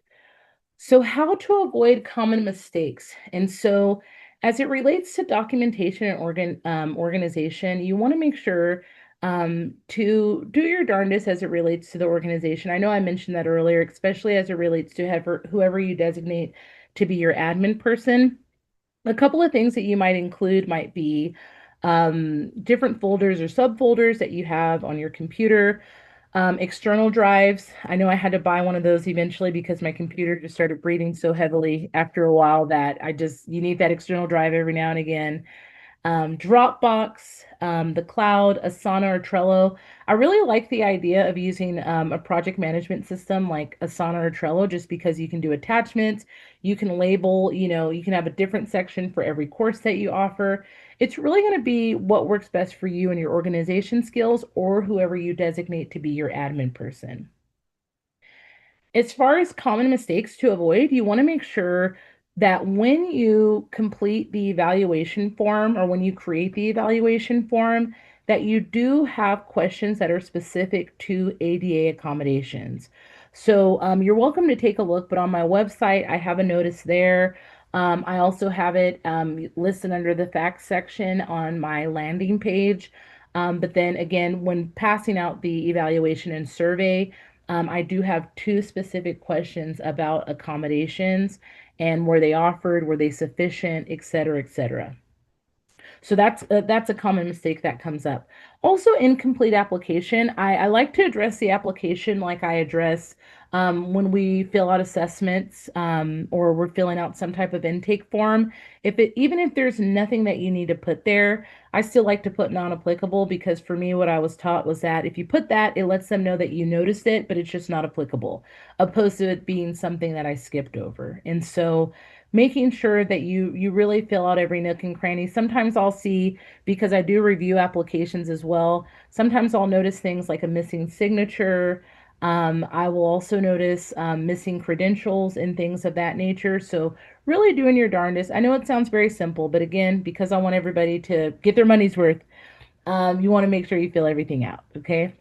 So, how to avoid common mistakes. And so, as it relates to documentation and organization, you want to make sure to do your darndest as it relates to the organization. I know I mentioned that earlier, especially as it relates to whoever you designate to be your admin person. A couple of things that you might include might be different folders or subfolders that you have on your computer. External drives. I know I had to buy one of those eventually because my computer just started breathing so heavily after a while that you need that external drive every now and again. Dropbox, the cloud, Asana or Trello. I really like the idea of using a project management system like Asana or Trello just because you can do attachments, you can label, you can have a different section for every course that you offer. It's really going to be what works best for you and your organization skills or whoever you designate to be your admin person. As far as common mistakes to avoid, you want to make sure that when you complete the evaluation form or when you create the evaluation form, that you do have questions that are specific to ADA accommodations. So you're welcome to take a look, but on my website, I have a notice there. I also have it listed under the facts section on my landing page. But then again, when passing out the evaluation and survey, I do have two specific questions about accommodations and were they offered, were they sufficient, et cetera, et cetera. So that's a common mistake that comes up. Also, incomplete application. I like to address the application like I address when we fill out assessments or we're filling out some type of intake form. Even if there's nothing that you need to put there, I still like to put non-applicable because for me, what I was taught was that if you put that, it lets them know that you noticed it, but it's just not applicable, opposed to it being something that I skipped over. And so making sure that you really fill out every nook and cranny. Sometimes I'll see, because I do review applications as well, sometimes I'll notice things like a missing signature. I will also notice missing credentials and things of that nature. So really doing your darndest. I know it sounds very simple, but again, because I want everybody to get their money's worth, you want to make sure you fill everything out, okay?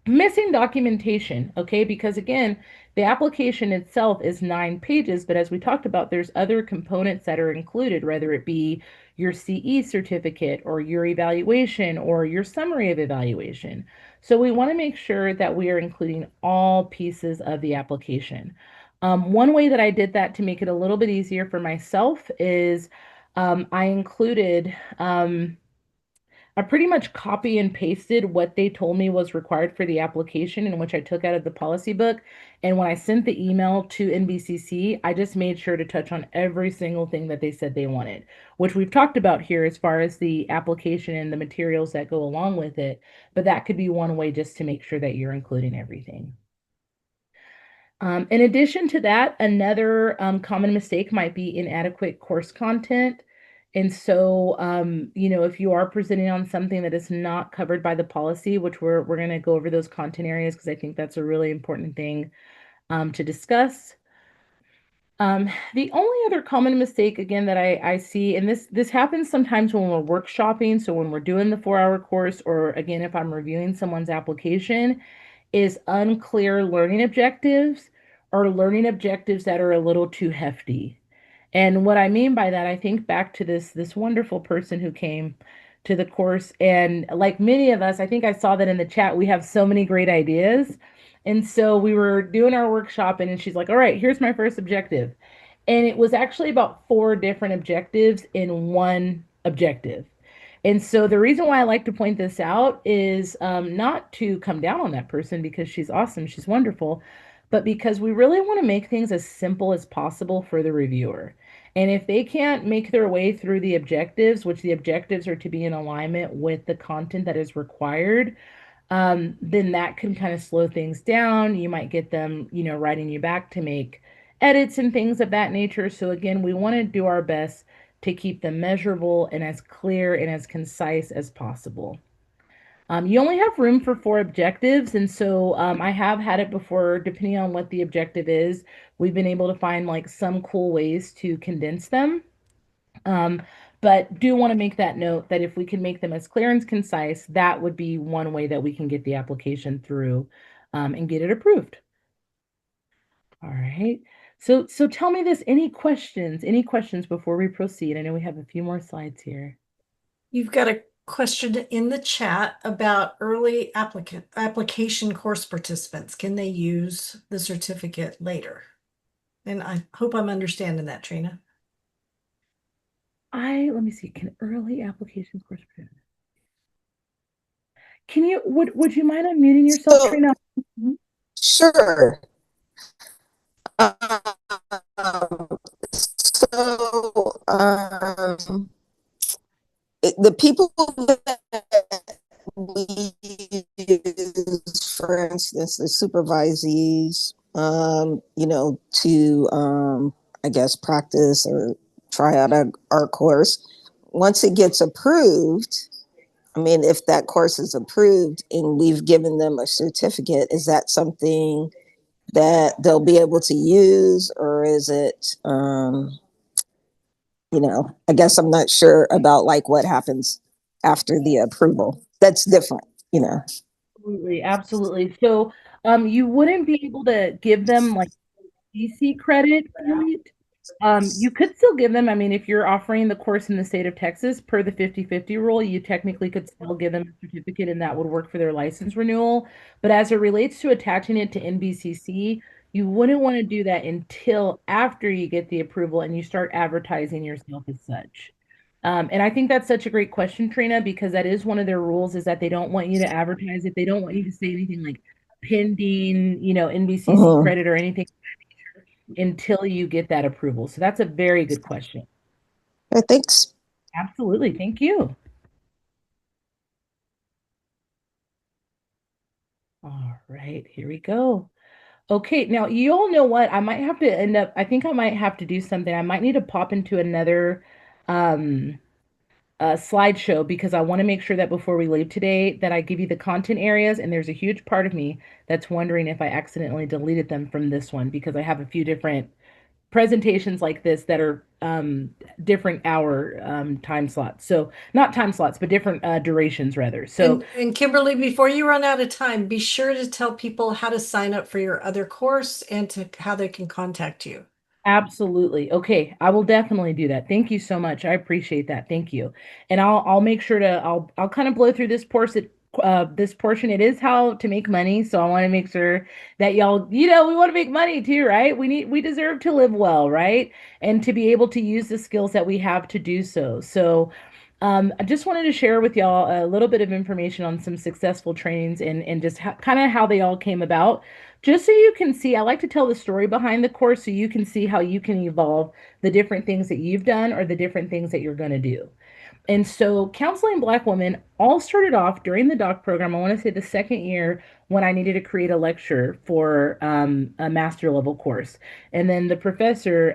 Missing documentation, okay? Because again, the application itself is 9 pages, but as we talked about, there's other components that are included, whether it be your CE certificate or your evaluation or your summary of evaluation. So we want to make sure that we are including all pieces of the application. One way that I did that to make it a little bit easier for myself is I included I pretty much copy and pasted what they told me was required for the application, in which I took out of the policy book. And when I sent the email to NBCC, I just made sure to touch on every single thing that they said they wanted, which we've talked about here as far as the application and the materials that go along with it. But that could be one way just to make sure that you're including everything. In addition to that, another common mistake might be inadequate course content. And so, if you are presenting on something that is not covered by the policy, which we're going to go over those content areas because I think that's a really important thing to discuss. The only other common mistake again that I see, and this happens sometimes when we're workshopping, so when we're doing the 4-hour course, or again, if I'm reviewing someone's application, is unclear learning objectives or learning objectives that are a little too hefty. And what I mean by that, I think back to this wonderful person who came to the course, and like many of us, I think I saw that in the chat, we have so many great ideas. And so we were doing our workshop, and she's like, "All right, here's my first objective." And it was actually about 4 different objectives in one objective. And so the reason why I like to point this out is not to come down on that person because she's awesome, she's wonderful, but because we really want to make things as simple as possible for the reviewer. And if they can't make their way through the objectives, which the objectives are to be in alignment with the content that is required, then that can kind of slow things down. You might get them, writing you back to make edits and things of that nature. So again, we want to do our best to keep them measurable and as clear and as concise as possible. You only have room for 4 objectives, and so I have had it before, depending on what the objective is, we've been able to find like some cool ways to condense them. But do want to make that note that if we can make them as clear and concise, that would be one way that we can get the application through and get it approved. All right. So tell me this, any questions? Any questions before we proceed? I know we have a few more slides here. You've got a question in the chat about early application course participants. Can they use the certificate later? And I hope I'm understanding that, Trina. Let me see, can early applications course participants? Can you, would you mind unmuting yourself, Trina? Sure. So, the people that we use, for instance, the supervisees, to, I guess, practice or try out our course, once it gets approved, I mean, if that course is approved and we've given them a certificate, is that something that they'll be able to use, or is it, I guess I'm not sure about like what happens after the approval. That's different. Absolutely, absolutely. So, you wouldn't be able to give them like DC credit for it. You could still give them, I mean, if you're offering the course in the state of Texas per the 50/50 rule, you technically could still give them a certificate and that would work for their license renewal. But as it relates to attaching it to NBCC, you wouldn't want to do that until after you get the approval and you start advertising yourself as such. And I think that's such a great question, Trina, because that is one of their rules is that they don't want you to advertise it. They don't want you to say anything like pending, NBCC credit or anything until you get that approval. So that's a very good question. Thanks. Absolutely. Thank you. All right, here we go. Okay, now you all know what? I might have to I think I might have to do something. I might need to pop into another slideshow because I want to make sure that before we leave today that I give you the content areas, and there's a huge part of me that's wondering if I accidentally deleted them from this one because I have a few different presentations like this that are different hour time slots. So not time slots, but different durations rather. So and Kimberly, before you run out of time, be sure to tell people how to sign up for your other course and to how they can contact you. absolutely. Okay, I will definitely do that. Thank you so much. I appreciate that. Thank you. And I'll make sure to I'll kind of blow through this portion. This portion, it is how to make money. So I want to make sure that y'all, we want to make money too, right? We deserve to live well, right? And to be able to use the skills that we have to do so. So I just wanted to share with y'all a little bit of information on some successful trainings and just kind of how they all came about. just so you can see, I like to tell the story behind the course so you can see how you can evolve the different things that you've done or the different things that you're going to do. And so counseling Black women all started off during the doc program. I want to say the second year when I needed to create a lecture for a master level course. And then the professor,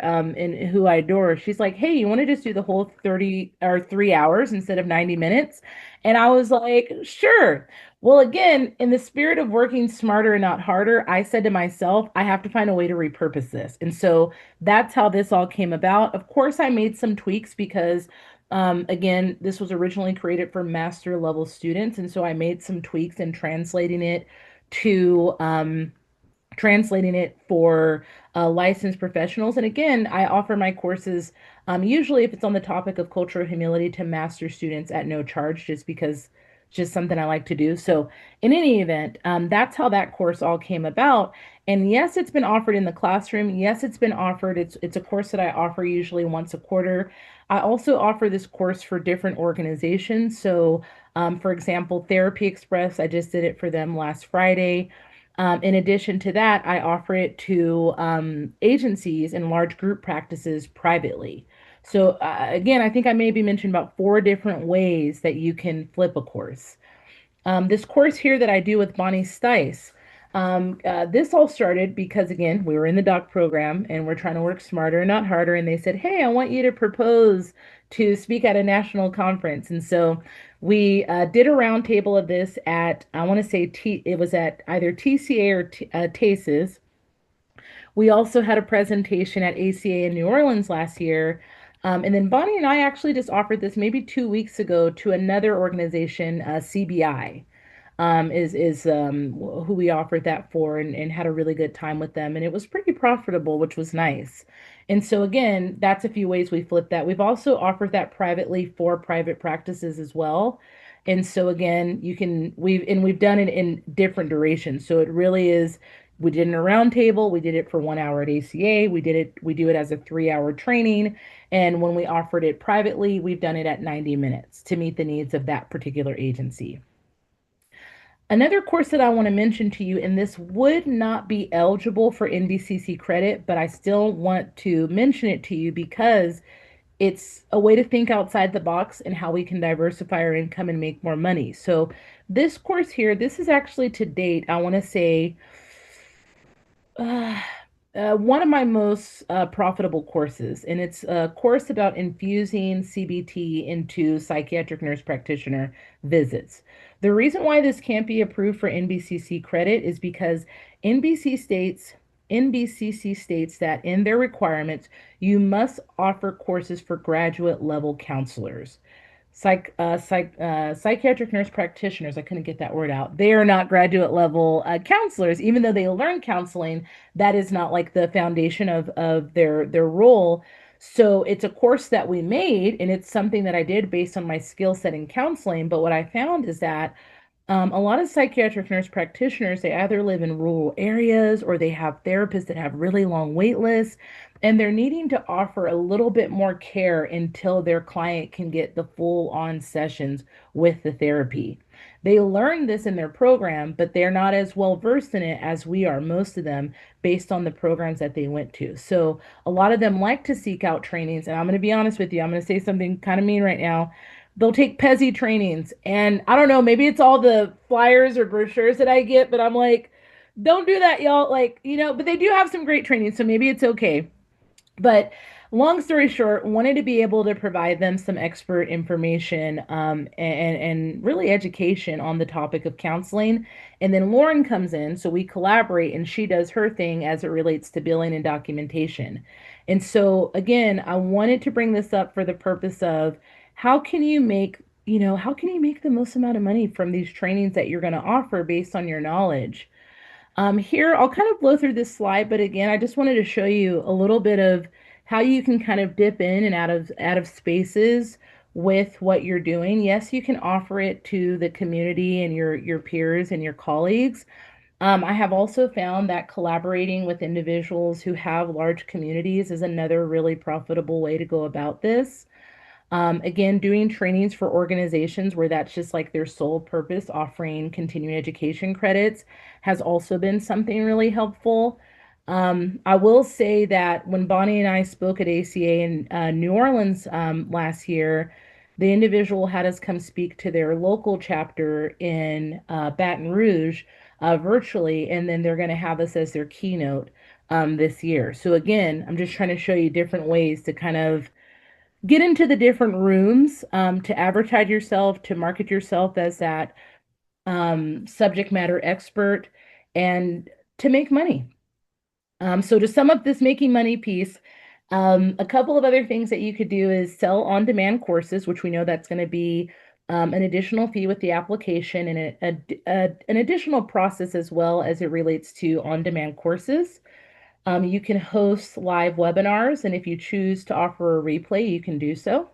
who I adore, she's like, hey, you want to just do the whole 30 or 3 hours instead of 90 minutes? And I was like, sure. Well, again, in the spirit of working smarter and not harder, I said to myself, I have to find a way to repurpose this. And so that's how this all came about. Of course, I made some tweaks because again, this was originally created for master level students, and so I made some tweaks in to translating it for licensed professionals. And again, I offer my courses usually if it's on the topic of cultural humility to master students at no charge, just because it's just something I like to do. So in any event, that's how that course all came about. And yes, it's been offered in the classroom. Yes, it's been offered. It's a course that I offer usually once a quarter. I also offer this course for different organizations. So, for example, Therapy Express, I just did it for them last Friday. In addition to that, I offer it to agencies and large group practices privately. So, again, I think I maybe mentioned about 4 different ways that you can flip a course. This course here that I do with Bonnie Stice, this all started because, again, we were in the doc program and we're trying to work smarter, not harder. And they said, hey, I want you to propose to speak at a national conference. And so we did a roundtable of this at, I want to say, it was at either TCA or TASES. We also had a presentation at ACA in New Orleans last year. And then Bonnie and I actually just offered this maybe 2 weeks ago to another organization, CBI, who we offered that for and had a really good time with them. And it was pretty profitable, which was nice. And so again, that's a few ways we flipped that. We've also offered that privately for private practices as well. And so again, we've done it in different durations. So it really is, we did it in a roundtable, we did it for 1 hour at ACA, we do it as a 3 hour training. And when we offered it privately, we've done it at 90 minutes to meet the needs of that particular agency. Another course that I want to mention to you, and this would not be eligible for NBCC credit, but I still want to mention it to you because it's a way to think outside the box and how we can diversify our income and make more money. So this course here, this is actually to date, I want to say, one of my most profitable courses, and it's a course about infusing CBT into psychiatric nurse practitioner visits. The reason why this can't be approved for NBCC credit is because NBCC states that in their requirements, you must offer courses for graduate level counselors. Psychiatric nurse practitioners, I couldn't get that word out. They are not graduate level counselors, even though they learn counseling. That is not like the foundation of their role. So it's a course that we made, and it's something that I did based on my skill set in counseling. But what I found is that a lot of psychiatric nurse practitioners, they either live in rural areas or they have therapists that have really long wait lists, and they're needing to offer a little bit more care until their client can get the full on sessions with the therapy. They learn this in their program, but they're not as well versed in it as we are, most of them, based on the programs that they went to. So a lot of them like to seek out trainings, and I'm going to be honest with you, I'm going to say something kind of mean right now. They'll take PESI trainings, and I don't know, maybe it's all the flyers or brochures that I get, but I'm like, don't do that, y'all. Like, but they do have some great training, so maybe it's okay. But long story short, wanted to be able to provide them some expert information and really education on the topic of counseling. And then Lauren comes in, so we collaborate, and she does her thing as it relates to billing and documentation. And so again, I wanted to bring this up for the purpose of how can you make the most amount of money from these trainings that you're going to offer based on your knowledge? Here, I'll kind of blow through this slide, but again, I just wanted to show you a little bit of how you can kind of dip in and out of spaces with what you're doing. Yes, you can offer it to the community and your peers and your colleagues. I have also found that collaborating with individuals who have large communities is another really profitable way to go about this. Again, doing trainings for organizations where that's just like their sole purpose, offering continuing education credits, has also been something really helpful. I will say that when Bonnie and I spoke at ACA in New Orleans last year, the individual had us come speak to their local chapter in Baton Rouge virtually, and then they're going to have us as their keynote this year. So again, I'm just trying to show you different ways to kind of get into the different rooms, to advertise yourself, to market yourself as that subject matter expert, and to make money. So to sum up this making money piece, a couple of other things that you could do is sell on-demand courses, which we know that's going to be an additional fee with the application and an additional process as well as it relates to on-demand courses. You can host live webinars, and if you choose to offer a replay, you can do so.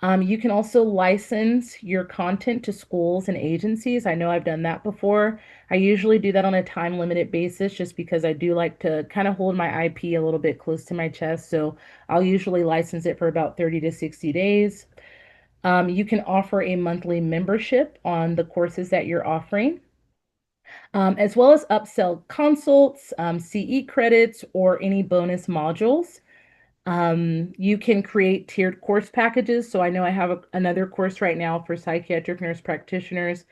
You can also license your content to schools and agencies. I know I've done that before. I usually do that on a time limited basis just because I do like to kind of hold my IP a little bit close to my chest. So I'll usually license it for about 30 to 60 days. You can offer a monthly membership on the courses that you're offering, as well as upsell consults, CE credits, or any bonus modules. You can create tiered course packages. So I know I have another course right now for psychiatric nurse practitioners,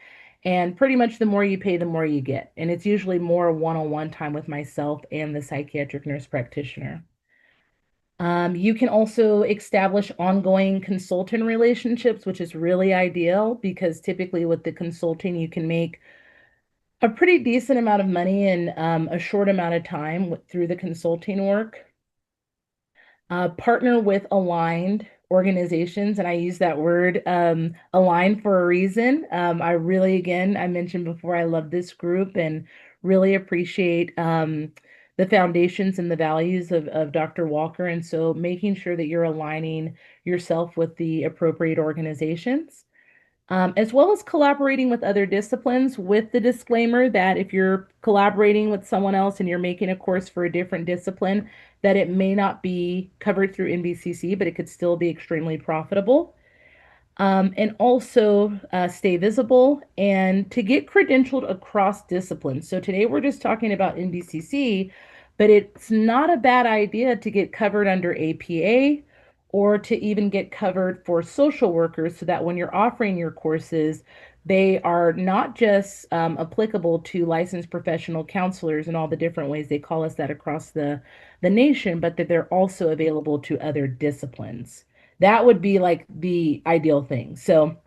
and pretty much the more you pay, the more you get. And it's usually more one-on-one time with myself and the psychiatric nurse practitioner. You can also establish ongoing consultant relationships, which is really ideal because typically with the consulting, you can make a pretty decent amount of money in a short amount of time through the consulting work. Partner with aligned organizations, and I use that word aligned for a reason. I really, again, I mentioned before, I love this group and really appreciate the foundations and the values of Dr. Walker. And so making sure that you're aligning yourself with the appropriate organizations. As well as collaborating with other disciplines, with the disclaimer that if you're collaborating with someone else and you're making a course for a different discipline, that it may not be covered through NBCC, but it could still be extremely profitable. And also stay visible and to get credentialed across disciplines. So today we're just talking about NBCC, but it's not a bad idea to get covered under APA or to even get covered for social workers so that when you're offering your courses, they are not just applicable to licensed professional counselors and all the different ways they call us that across the nation, but that they're also available to other disciplines. That would be like the ideal thing. So,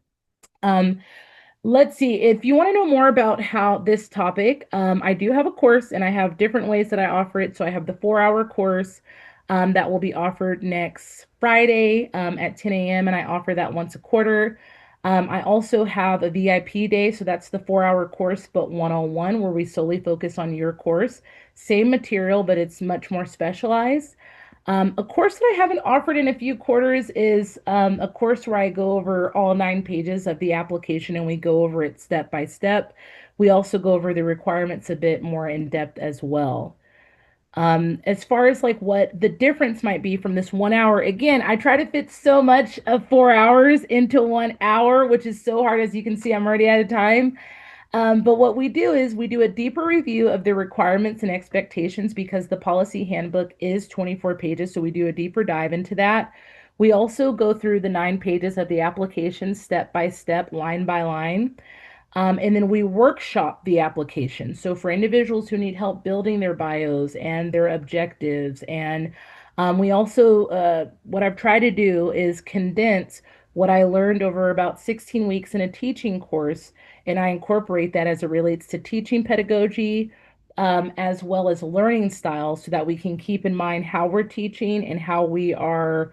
let's see. If you want to know more about how this topic, I do have a course and I have different ways that I offer it. So I have the 4-hour course that will be offered next Friday at 10 a.m. and I offer that once a quarter. I also have a VIP day, so that's the 4-hour course, but one-on-one, where we solely focus on your course. Same material, but it's much more specialized. A course that I haven't offered in a few quarters is a course where I go over all 9 pages of the application and we go over it step by step. We also go over the requirements a bit more in depth as well. As far as like what the difference might be from this 1 hour, again, I try to fit so much of 4 hours into 1 hour, which is so hard. As you can see, I'm already out of time. But what we do is we do a deeper review of the requirements and expectations because the policy handbook is 24 pages. So we do a deeper dive into that. We also go through the 9 pages of the application step by step, line by line. And then we workshop the application. So for individuals who need help building their bios and their objectives, and we also, what I've tried to do is condense what I learned over about 16 weeks in a teaching course, and I incorporate that as it relates to teaching pedagogy, as well as learning styles so that we can keep in mind how we're teaching and how we are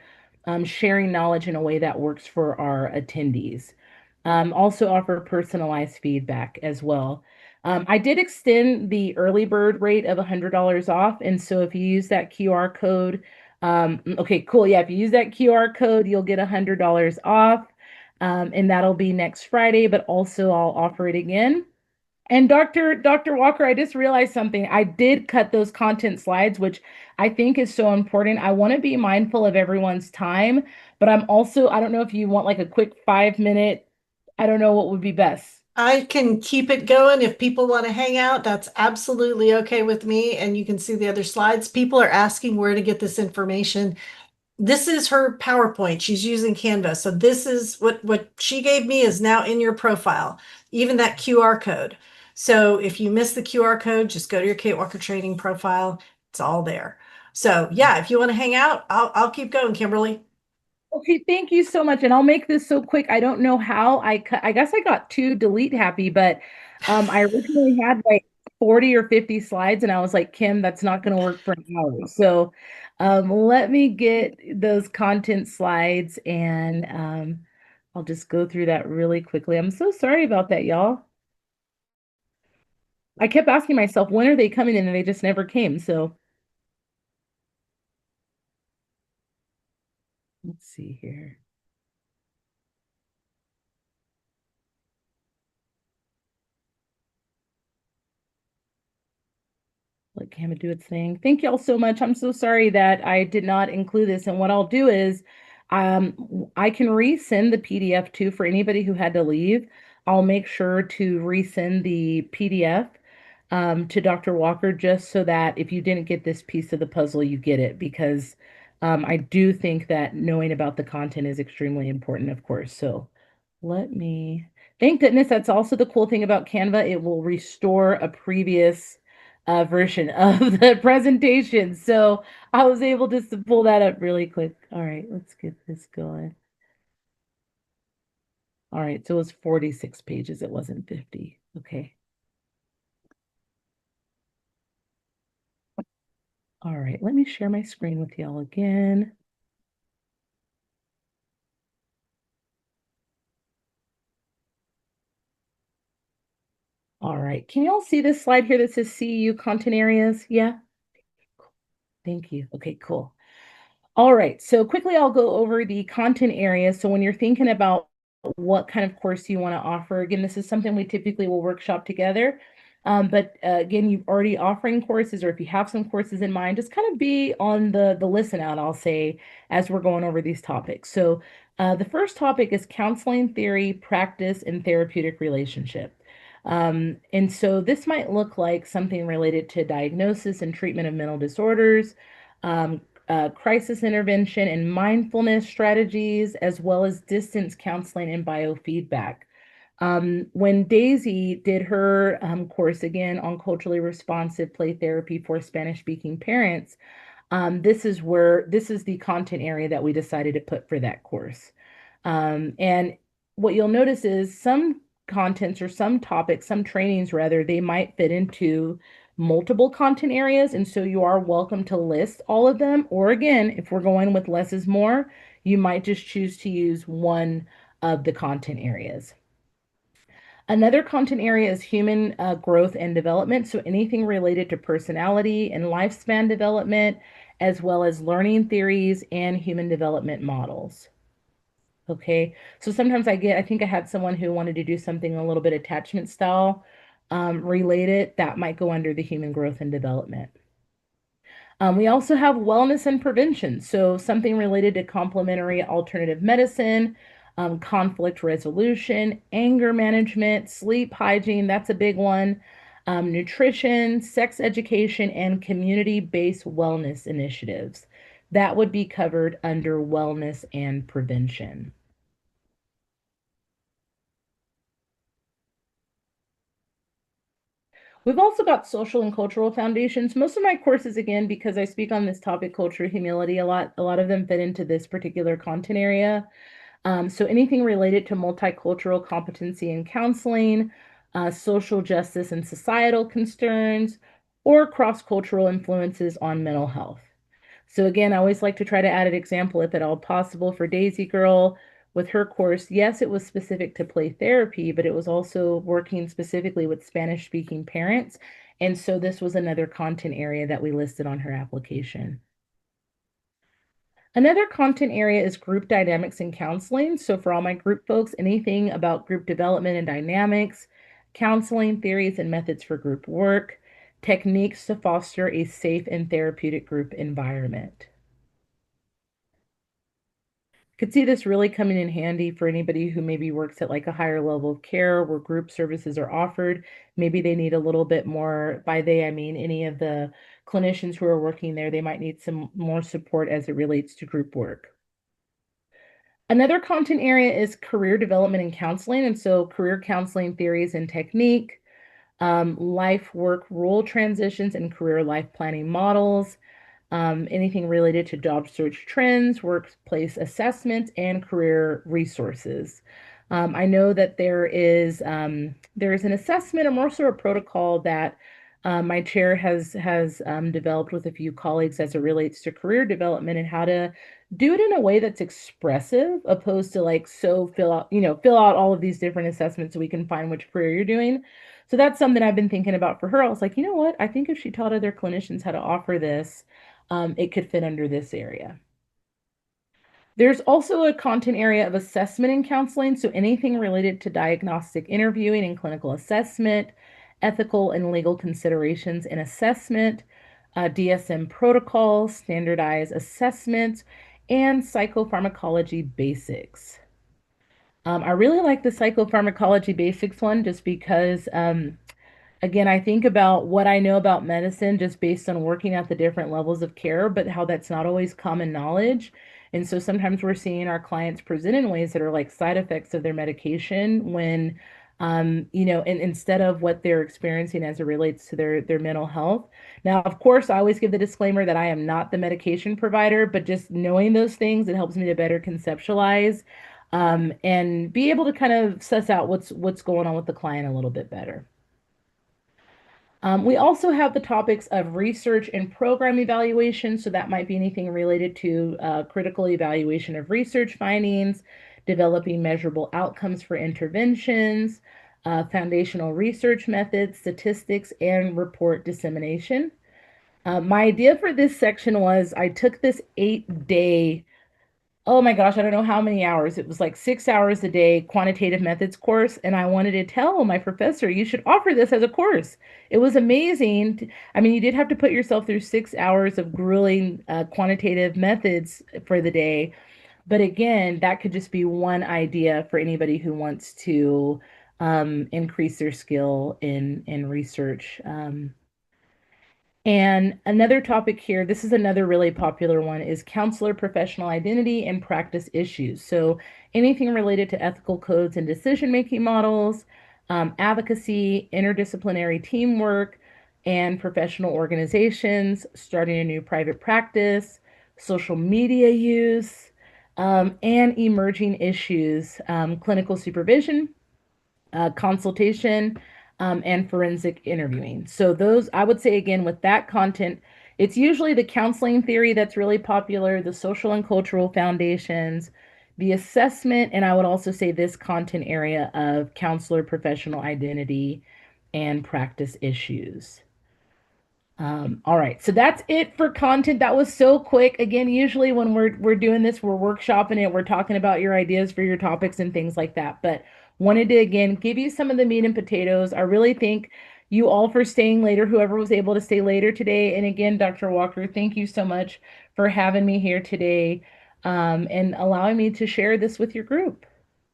sharing knowledge in a way that works for our attendees. Also offer personalized feedback as well. I did extend the early bird rate of $100 off. And so if you use that QR code, okay, cool. Yeah, if you use that QR code, you'll get $100 off. And that'll be next Friday, but also I'll offer it again And Dr. Walker, I just realized something. I did cut those content slides, which I think is so important. I want to be mindful of everyone's time, but I'm also, I don't know if you want like a quick 5 minute, I don't know what would be best. I can keep it going. If people want to hang out, that's absolutely okay with me. And you can see the other slides. People are asking where to get this information. This is her PowerPoint. She's using Canva. So this is what she gave me is now in your profile, even that QR code. So if you miss the QR code, just go to your Kate Walker Training profile. It's all there. So yeah, if you want to hang out, I'll keep going, Kimberly. Okay, thank you so much. And I'll make this so quick. I don't know how I cut, I guess I got too delete happy, but I originally had like 40 or 50 slides and I was like, Kim, that's not going to work for an hour. So let me get those content slides and I'll just go through that really quickly. I'm so sorry about that, y'all. I kept asking myself, when are they coming in? And they just never came. So let's see here. Let Canva do its thing. Thank y'all so much. I'm so sorry that I did not include this. And what I'll do is I can resend the PDF too for anybody who had to leave. I'll make sure to resend the PDF to Dr. Walker just so that if you didn't get this piece of the puzzle, you get it because I do think that knowing about the content is extremely important, of course. So let me, thank goodness that's also the cool thing about Canva. It will restore a previous version of the presentation. So I was able just to pull that up really quick. All right, let's get this going. All right, so it was 46 pages. It wasn't 50. Okay. All right, let me share my screen with y'all again. All right, can y'all see this slide here that says CEU content areas? Yeah? Thank you. Okay, cool. All right, so quickly I'll go over the content areas. So when you're thinking about what kind of course you want to offer, again, this is something we typically will workshop together. But again, you're already offering courses, or if you have some courses in mind, just kind of be on the listen out, I'll say, as we're going over these topics. So the first topic is counseling theory, practice, and therapeutic relationship. And so this might look like something related to diagnosis and treatment of mental disorders, um, crisis intervention and mindfulness strategies, as well as distance counseling and biofeedback. When Daisy did her course again on culturally responsive play therapy for Spanish speaking parents, this is the content area that we decided to put for that course. And what you'll notice is some contents or some topics, some trainings rather, they might fit into multiple content areas. And so you are welcome to list all of them. Or again, if we're going with less is more, you might just choose to use one of the content areas. Another content area is human growth and development. So anything related to personality and lifespan development, as well as learning theories and human development models. Okay, so sometimes I think I had someone who wanted to do something a little bit attachment style related that might go under the human growth and development. We also have wellness and prevention, so something related to complementary alternative medicine, conflict resolution, anger management, sleep hygiene, that's a big one, nutrition, sex education, and community-based wellness initiatives. That would be covered under wellness and prevention. We've also got social and cultural foundations. Most of my courses, again, because I speak on this topic, culture, humility, a lot of them fit into this particular content area. So anything related to multicultural competency and counseling, social justice and societal concerns, or cross-cultural influences on mental health. So again, I always like to try to add an example if at all possible for Daisy Girl with her course. Yes, it was specific to play therapy, but it was also working specifically with Spanish speaking parents. And so this was another content area that we listed on her application. Another content area is group dynamics and counseling. So for all my group folks, anything about group development and dynamics, counseling theories and methods for group work, techniques to foster a safe and therapeutic group environment. Could see this really coming in handy for anybody who maybe works at like a higher level of care where group services are offered. Maybe they need a little bit more, by they, I mean any of the clinicians who are working there, they might need some more support as it relates to group work. Another content area is career development and counseling. And so career counseling theories and technique, life work role transitions and career life planning models, anything related to job search trends, workplace assessment, and career resources. I know that there is an assessment and also a protocol that my chair has developed with a few colleagues as it relates to career development and how to do it in a way that's expressive, opposed to like fill out all of these different assessments so we can find which career you're doing. So that's something I've been thinking about for her. I was like, you know what? I think if she taught other clinicians how to offer this, it could fit under this area. There's also a content area of assessment and counseling, so anything related to diagnostic interviewing and clinical assessment, ethical and legal considerations in assessment, DSM protocols, standardized assessments, and psychopharmacology basics. I really like the psychopharmacology basics one just because again, I think about what I know about medicine just based on working at the different levels of care, but how that's not always common knowledge. And so sometimes we're seeing our clients present in ways that are like side effects of their medication when, and instead of what they're experiencing as it relates to their mental health. Now, of course, I always give the disclaimer that I am not the medication provider, but just knowing those things, it helps me to better conceptualize, and be able to kind of suss out what's going on with the client a little bit better. We also have the topics of research and program evaluation. So that might be anything related to critical evaluation of research findings, developing measurable outcomes for interventions, foundational research methods, statistics, and report dissemination. My idea for this section was I took this 8-day, oh my gosh, I don't know how many hours. It was like 6 hours a day quantitative methods course. And I wanted to tell my professor, you should offer this as a course. It was amazing. I mean, you did have to put yourself through 6 hours of grueling quantitative methods for the day. But again, that could just be one idea for anybody who wants to increase their skill in research. And another topic here, this is another really popular one, is counselor professional identity and practice issues. So anything related to ethical codes and decision-making models, advocacy, interdisciplinary teamwork, and professional organizations, starting a new private practice, social media use, and emerging issues, clinical supervision, consultation, and forensic interviewing. So those, I would say again, with that content, it's usually the counseling theory that's really popular, the social and cultural foundations, the assessment, and I would also say this content area of counselor professional identity and practice issues. All right, so that's it for content. That was so quick. Again, usually when we're doing this, we're workshopping it, we're talking about your ideas for your topics and things like that. But wanted to again give you some of the meat and potatoes. I really thank you all for staying later, whoever was able to stay later today. And again, Dr. Walker, thank you so much for having me here today, and allowing me to share this with your group.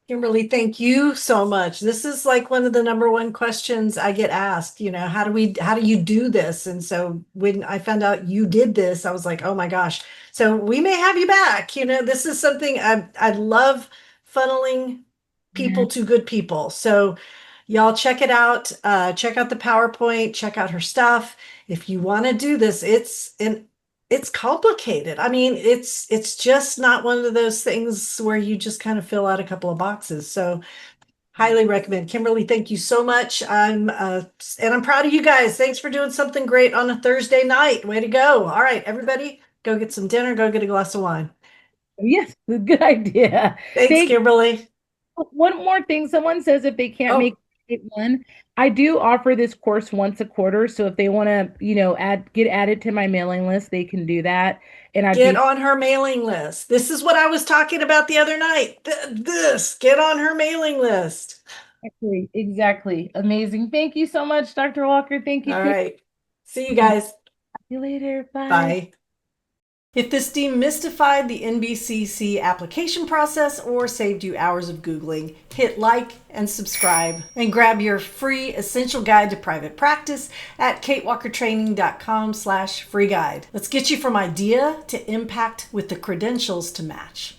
Kimberly, thank you so much. This is like one of the number one questions I get asked, how do you do this? And so when I found out you did this, I was like, oh my gosh. So we may have you back. This is something I love, funneling people to good people. So y'all check it out. Check out the PowerPoint, check out her stuff. If you want to do this, it's complicated. I mean, it's just not one of those things where you just kind of fill out a couple of boxes. So highly recommend. Kimberly, thank you so much. And I'm proud of you guys. Thanks for doing something great on a Thursday night. Way to go. All right, everybody, go get some dinner, go get a glass of wine. Yes, good idea. Thanks, Kimberly. One more thing. Someone says if they can't make one, I do offer this course once a quarter. So if they want to, get added to my mailing list, they can do that. And get on her mailing list. This is what I was talking about the other night. Get on her mailing list. Exactly. Amazing. Thank you so much, Dr. Walker. Thank you. All right. See you guys. See you later. Bye. Bye. If this demystified the NBCC application process or saved you hours of Googling, hit like and subscribe and grab your free essential guide to private practice at katewalkertraining.com/free guide. Let's get you from idea to impact with the credentials to match.